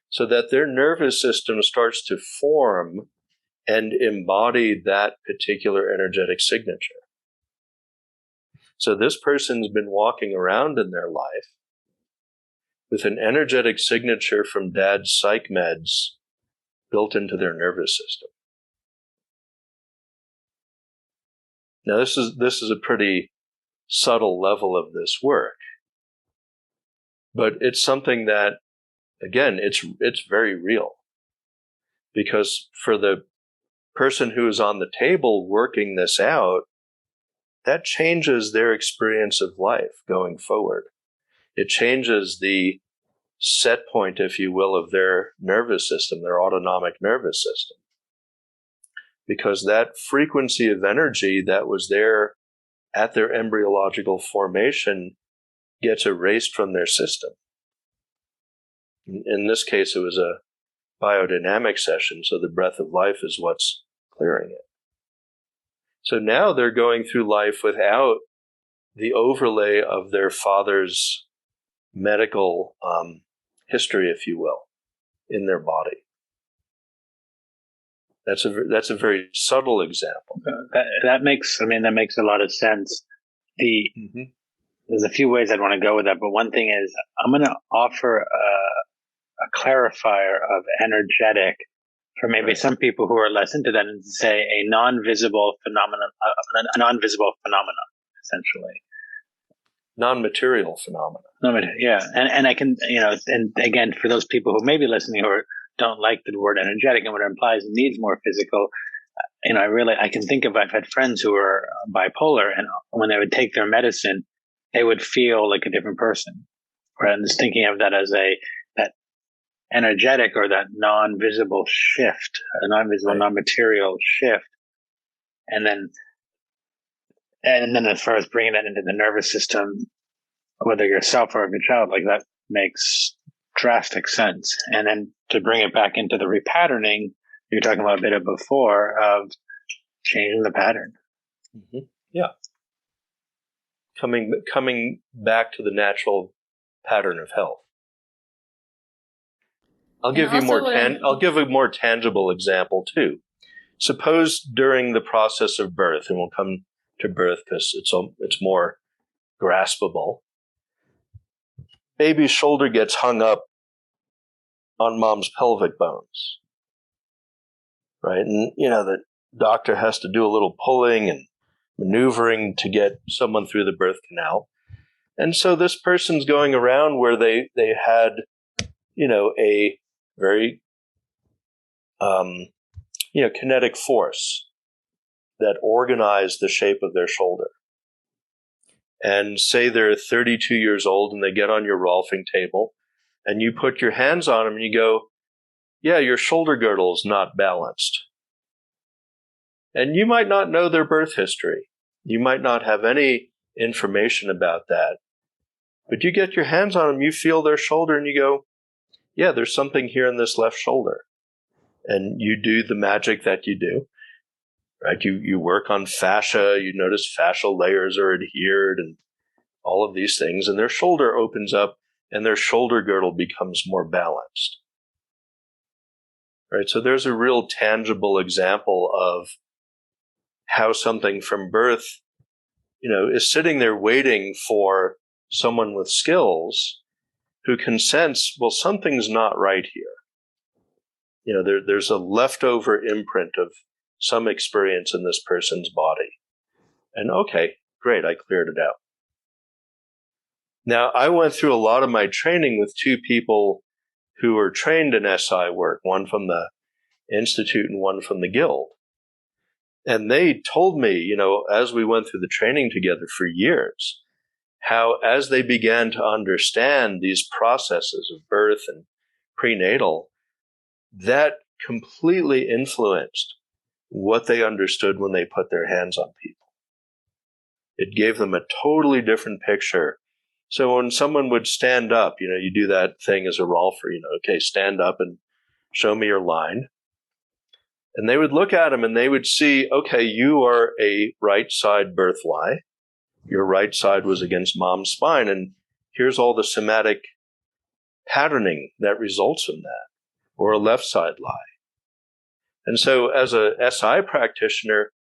[SPEAKER 4] so that their nervous system starts to form and embody that particular energetic signature. So this person's been walking around in their life with an energetic signature from dad's psych meds built into their nervous system. Now, this is a pretty subtle level of this work, but it's something that, again, it's very real, because for the person who is on the table working this out, that changes their experience of life going forward. It changes the set point, if you will, of their nervous system, their autonomic nervous system. Because that frequency of energy that was there at their embryological formation gets erased from their system. In this case, it was a biodynamic session, so the breath of life is what's clearing it. So now they're going through life without the overlay of their father's medical history, if you will, in their body. That's a very subtle example.
[SPEAKER 3] That makes a lot of sense. There's a few ways I'd want to go with that, but one thing is I'm going to offer a clarifier of energetic for maybe some people who are less into that, and say a non-visible phenomenon, essentially.
[SPEAKER 4] Non-material phenomenon.
[SPEAKER 3] Yeah. And I can, and again, for those people who may be listening who don't like the word energetic and what it implies and needs more physical, I can think of, I've had friends who are bipolar, and when they would take their medicine, they would feel like a different person. Right? I'm just thinking of that as that energetic or that non-visible shift, a non-visible, non-material shift. And then as far as bringing that into the nervous system, whether yourself or your child, like that makes drastic sense. And then to bring it back into the repatterning, you were talking about a bit of before, of changing the pattern.
[SPEAKER 4] Mm-hmm. Yeah. Coming back to the natural pattern of health. I'll give a more tangible example too. Suppose during the process of birth, and we'll come to birth because it's more graspable. Baby's shoulder gets hung up on mom's pelvic bones, right? And the doctor has to do a little pulling and maneuvering to get someone through the birth canal. And so this person's going around where they had, a very, kinetic force that organized the shape of their shoulder. And say they're 32 years old and they get on your Rolfing table and you put your hands on them and you go, yeah, your shoulder girdle is not balanced. And you might not know their birth history. You might not have any information about that. But you get your hands on them, you feel their shoulder and you go, yeah, there's something here in this left shoulder. And you do the magic that you do. Right? You work on fascia, you notice fascial layers are adhered and all of these things, and their shoulder opens up and their shoulder girdle becomes more balanced. Right? So there's a real tangible example of how something from birth, is sitting there waiting for someone with skills who can sense, well, something's not right here. There's a leftover imprint of some experience in this person's body. And okay, great, I cleared it out. Now, I went through a lot of my training with two people who were trained in SI work, one from the Institute and one from the Guild. And they told me, as we went through the training together for years, how as they began to understand these processes of birth and prenatal, that completely influenced what they understood when they put their hands on people. It gave them a totally different picture. So when someone would stand up, you do that thing as a rolfer, okay, stand up and show me your line. And they would look at him and they would see, okay, you are a right side birth lie. Your right side was against mom's spine. And here's all the somatic patterning that results in that, or a left side lie. And so as a SI practitioner,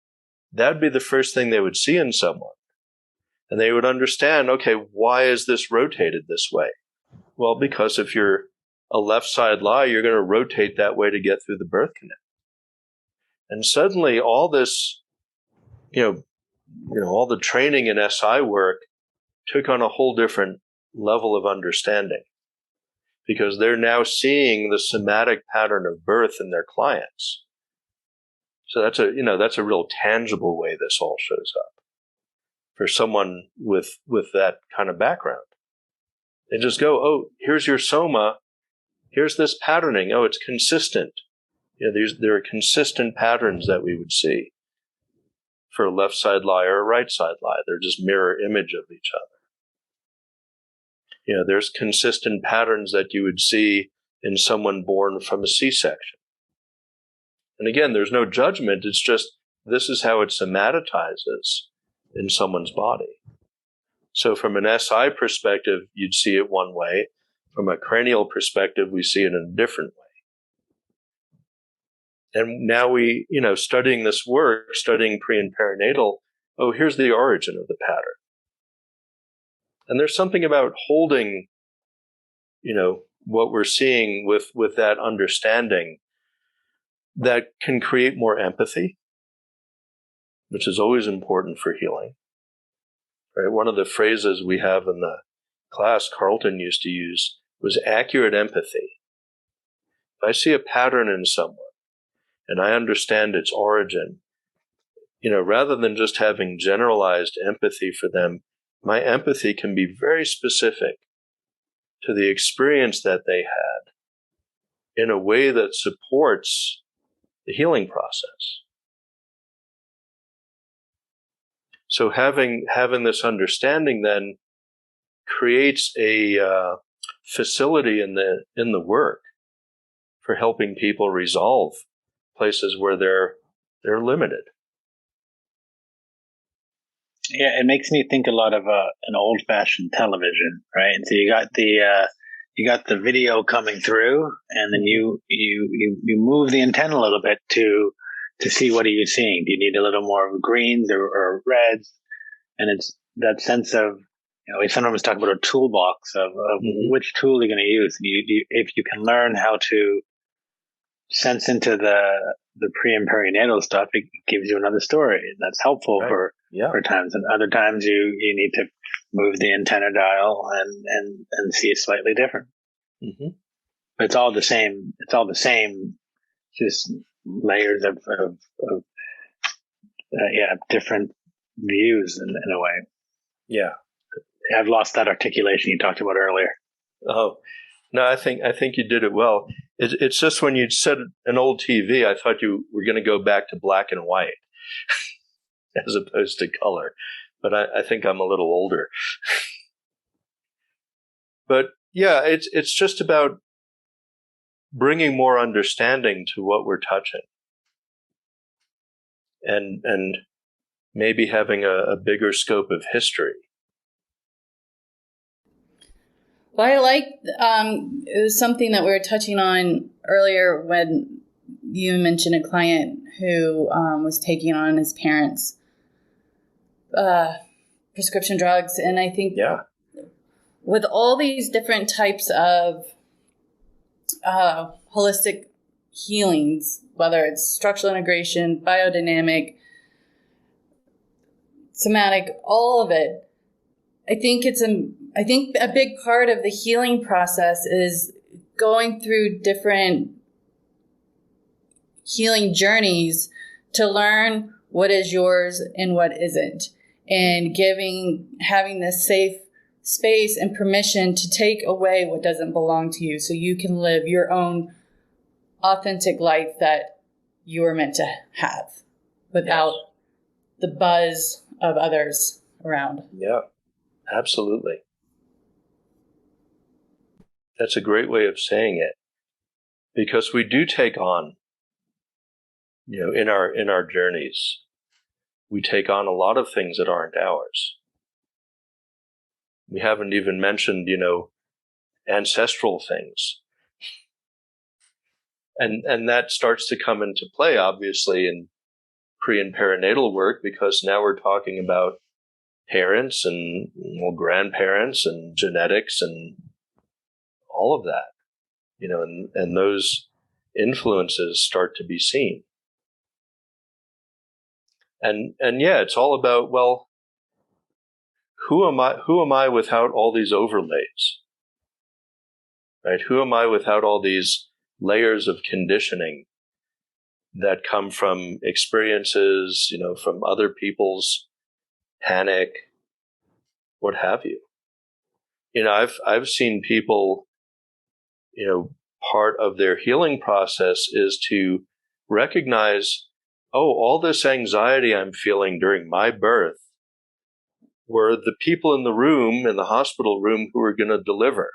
[SPEAKER 4] that'd be the first thing they would see in someone. And they would understand, okay, why is this rotated this way? Well, because if you're a left side lie, you're going to rotate that way to get through the birth canal. And suddenly all this, all the training in SI work took on a whole different level of understanding, because they're now seeing the somatic pattern of birth in their clients. So that's a real tangible way this all shows up for someone with that kind of background. They just go, oh, here's your soma. Here's this patterning. Oh, it's consistent. There are consistent patterns that we would see for a left side lie or a right side lie. They're just mirror image of each other. There's consistent patterns that you would see in someone born from a C-section. And again, there's no judgment. It's just, this is how it somatizes in someone's body. So from an SI perspective, you'd see it one way. From a cranial perspective, we see it in a different way. And now we, studying this work, studying pre and perinatal, oh, here's the origin of the pattern. And there's something about holding, what we're seeing with that understanding that can create more empathy, which is always important for healing. Right? One of the phrases we have in the class Karlton used to use was accurate empathy. If I see a pattern in someone and I understand its origin, rather than just having generalized empathy for them, my empathy can be very specific to the experience that they had in a way that supports the healing process. So having this understanding then creates a facility in the work for helping people resolve places where they're limited.
[SPEAKER 3] Yeah, it makes me think a lot of an old-fashioned television, right? And so you got the video coming through, and then you move the antenna a little bit to see what are you seeing. Do you need a little more of greens or reds? And it's that sense of, we sometimes talk about a toolbox of which tool you're going to use. If you can learn how to sense into the pre and perinatal stuff, it gives you another story. That's helpful for times. And other times you need to move the antenna dial and see it slightly different. Mm-hmm. But it's all the same. It's all the same, just layers of different views in a way.
[SPEAKER 4] Yeah.
[SPEAKER 3] I've lost that articulation you talked about earlier.
[SPEAKER 4] Oh, no, I think you did it well. It's just when you said an old TV, I thought you were going to go back to black and white as opposed to color. But I think I'm a little older. But yeah, it's just about bringing more understanding to what we're touching, and maybe having a bigger scope of history.
[SPEAKER 1] Well, I like it was something that we were touching on earlier when you mentioned a client who was taking on his parents' prescription drugs. And I think with all these different types of holistic healings, whether it's structural integration, biodynamic, somatic, all of it, I think a big part of the healing process is going through different healing journeys to learn what is yours and what isn't, and having this safe space and permission to take away what doesn't belong to you so you can live your own authentic life that you were meant to have without the buzz of others around.
[SPEAKER 4] Yeah, absolutely. That's a great way of saying it, because we do take on, in our journeys, we take on a lot of things that aren't ours. We haven't even mentioned, ancestral things. And that starts to come into play, obviously, in pre and perinatal work, because now we're talking about parents and grandparents and genetics and all of that, and those influences start to be seen. And yeah, it's all about, well, who am I without all these overlays? Right? Who am I without all these layers of conditioning that come from experiences, from other people's panic, what have you? I've seen people, part of their healing process is to recognize, all this anxiety I'm feeling during my birth were the people in the hospital room who were going to deliver.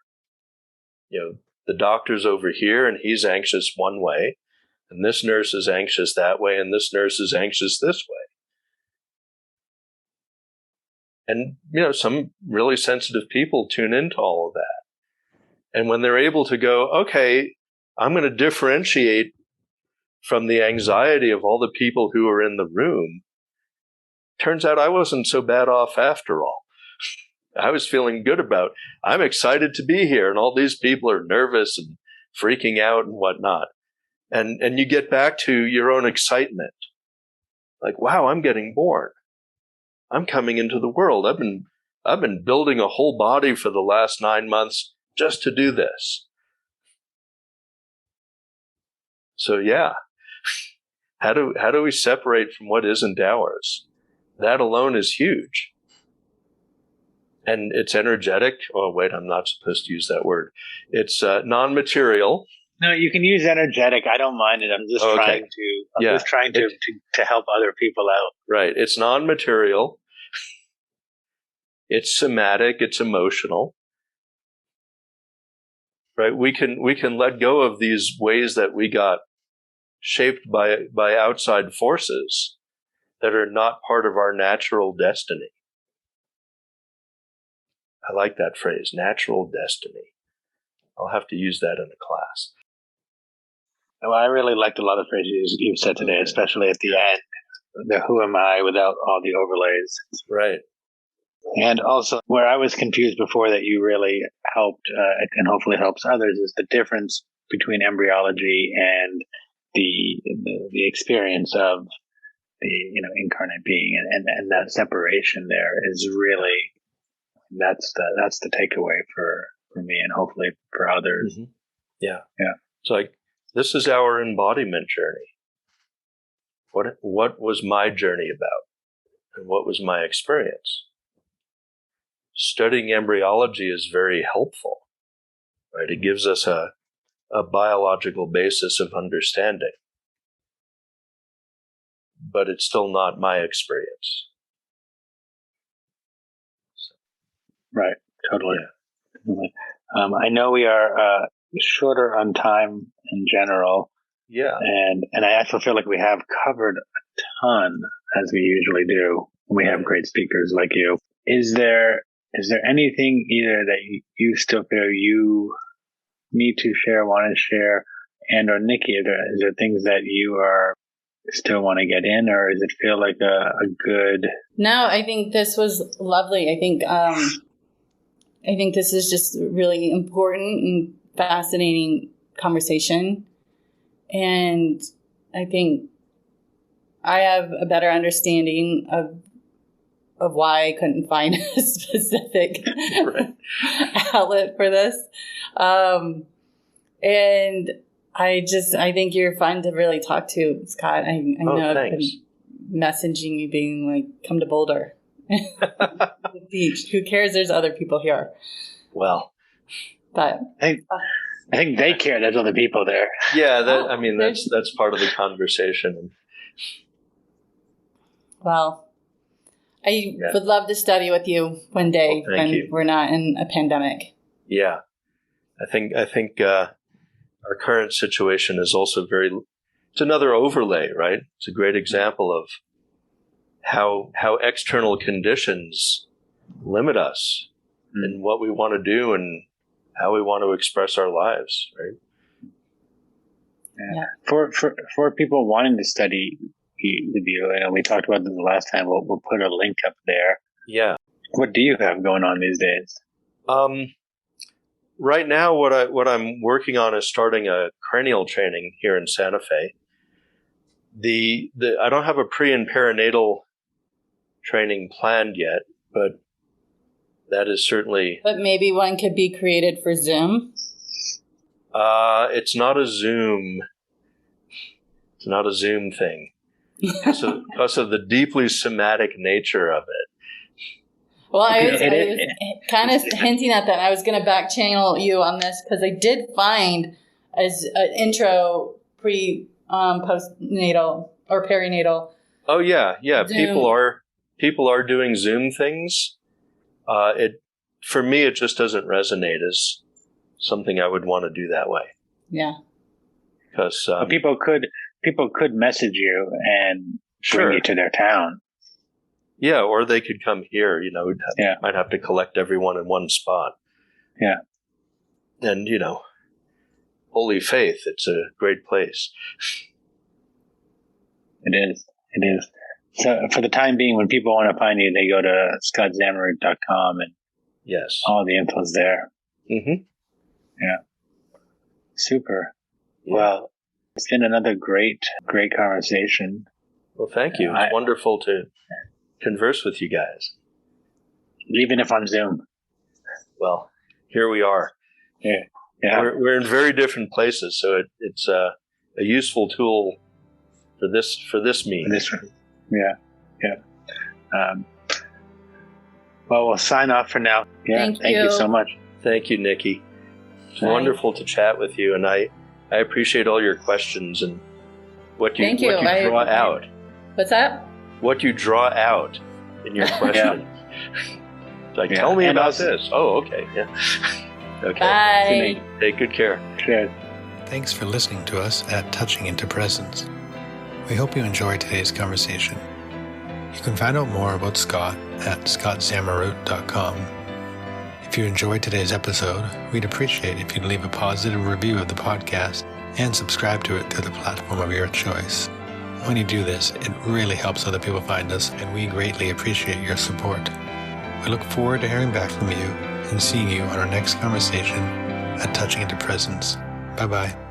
[SPEAKER 4] The doctor's over here and he's anxious one way, and this nurse is anxious that way, and this nurse is anxious this way. And, some really sensitive people tune into all of that. And when they're able to go, okay, I'm going to differentiate from the anxiety of all the people who are in the room, turns out I wasn't so bad off after all. I was feeling good about, I'm excited to be here, and all these people are nervous and freaking out and whatnot. And you get back to your own excitement. Like, wow, I'm getting born. I'm coming into the world. I've been building a whole body for the last 9 months just to do this. So yeah, how do we separate from what isn't ours? That alone is huge. And it's energetic. Oh, wait, I'm not supposed to use that word. It's non-material.
[SPEAKER 3] No, you can use energetic. I don't mind it. I'm just trying to help other people out.
[SPEAKER 4] Right. It's non-material. It's somatic. It's emotional. Right. We can let go of these ways that we got shaped by outside forces that are not part of our natural destiny. I like that phrase, natural destiny. I'll have to use that in a class.
[SPEAKER 3] Well, I really liked a lot of phrases you've said today, especially at the end. The who am I without all the overlays.
[SPEAKER 4] Right.
[SPEAKER 3] And also, where I was confused before that you really helped, and hopefully helps others, is the difference between embryology and the experience of the incarnate being, and that separation there is really that's the takeaway for me and hopefully for others.
[SPEAKER 4] Mm-hmm. Yeah. It's like, this is our embodiment journey. What was my journey about, and what was my experience? Studying embryology is very helpful, right? It gives us a biological basis of understanding, but it's still not my experience.
[SPEAKER 3] Right, totally. Yeah. I know we are shorter on time in general.
[SPEAKER 4] Yeah.
[SPEAKER 3] And I actually feel like we have covered a ton, as we usually do when we have great speakers like you. Is there anything either that you still feel you need to share, want to share, and or Nikki, is there things that you are still want to get in, or does it feel like a good?
[SPEAKER 1] No, I think this was lovely. I think this is just really important and fascinating conversation. And I think I have a better understanding of why I couldn't find a specific outlet for this. And I think you're fun to really talk to, Scott. I know
[SPEAKER 4] thanks.
[SPEAKER 1] I've been messaging you being like, come to Boulder. The beach. Who cares? There's other people here.
[SPEAKER 4] Well,
[SPEAKER 1] but
[SPEAKER 3] hey, I think they care. There's other people there.
[SPEAKER 4] Yeah, that's part of the conversation.
[SPEAKER 1] Well, I would love to study with you one day when we're not in a pandemic.
[SPEAKER 4] Yeah, I think our current situation is also it's another overlay, right? It's a great example of how external conditions limit us in what we want to do and how we want to express our lives, right?
[SPEAKER 3] Yeah. For people wanting to study with you, and we talked about this the last time, we'll put a link up there.
[SPEAKER 4] Yeah.
[SPEAKER 3] What do you have going on these days?
[SPEAKER 4] Right now, what I'm working on is starting a cranial training here in Santa Fe. I don't have a pre and perinatal training planned yet, but that is certainly.
[SPEAKER 1] But maybe one could be created for Zoom.
[SPEAKER 4] It's not a Zoom. It's not a Zoom thing because of the deeply somatic nature of it.
[SPEAKER 1] Well, I was kind of hinting at that. I was going to back channel you on this because I did find as an intro postnatal or perinatal.
[SPEAKER 4] Oh yeah.
[SPEAKER 1] Zoom.
[SPEAKER 4] People are doing Zoom things. For me, it just doesn't resonate as something I would want to do that way.
[SPEAKER 1] Yeah.
[SPEAKER 4] Because
[SPEAKER 3] people could message you and bring you to their town.
[SPEAKER 4] Yeah, or they could come here. Might have to collect everyone in one spot.
[SPEAKER 3] Yeah.
[SPEAKER 4] And Holy Faith, it's a great place.
[SPEAKER 3] It is. So for the time being, when people want to find you, they go to scottzamurut.com and all the info's there.
[SPEAKER 4] Mm-hmm.
[SPEAKER 3] Yeah. Super. Yeah. Well, it's been another great conversation.
[SPEAKER 4] Well, thank you. It's wonderful to converse with you guys.
[SPEAKER 3] Even if on Zoom.
[SPEAKER 4] Well, here we are.
[SPEAKER 3] Yeah.
[SPEAKER 4] We're in very different places, so it's a useful tool for this means.
[SPEAKER 3] Yeah. Well, we'll sign off for now. Yeah. Thank you so much.
[SPEAKER 4] Thank you, Nikki. It's wonderful to chat with you, and I appreciate all your questions and what you draw out.
[SPEAKER 1] What's that?
[SPEAKER 4] What you draw out in your question. Tell me about this. Oh, okay. Yeah. Okay.
[SPEAKER 1] Bye.
[SPEAKER 4] Take good care.
[SPEAKER 3] Cheers.
[SPEAKER 2] Thanks for listening to us at Touching into Presence. We hope you enjoyed today's conversation. You can find out more about Scott at scottzamurut.com. If you enjoyed today's episode, we'd appreciate if you'd leave a positive review of the podcast and subscribe to it through the platform of your choice. When you do this, it really helps other people find us, and we greatly appreciate your support. We look forward to hearing back from you and seeing you on our next conversation at Touching into Presence. Bye-bye.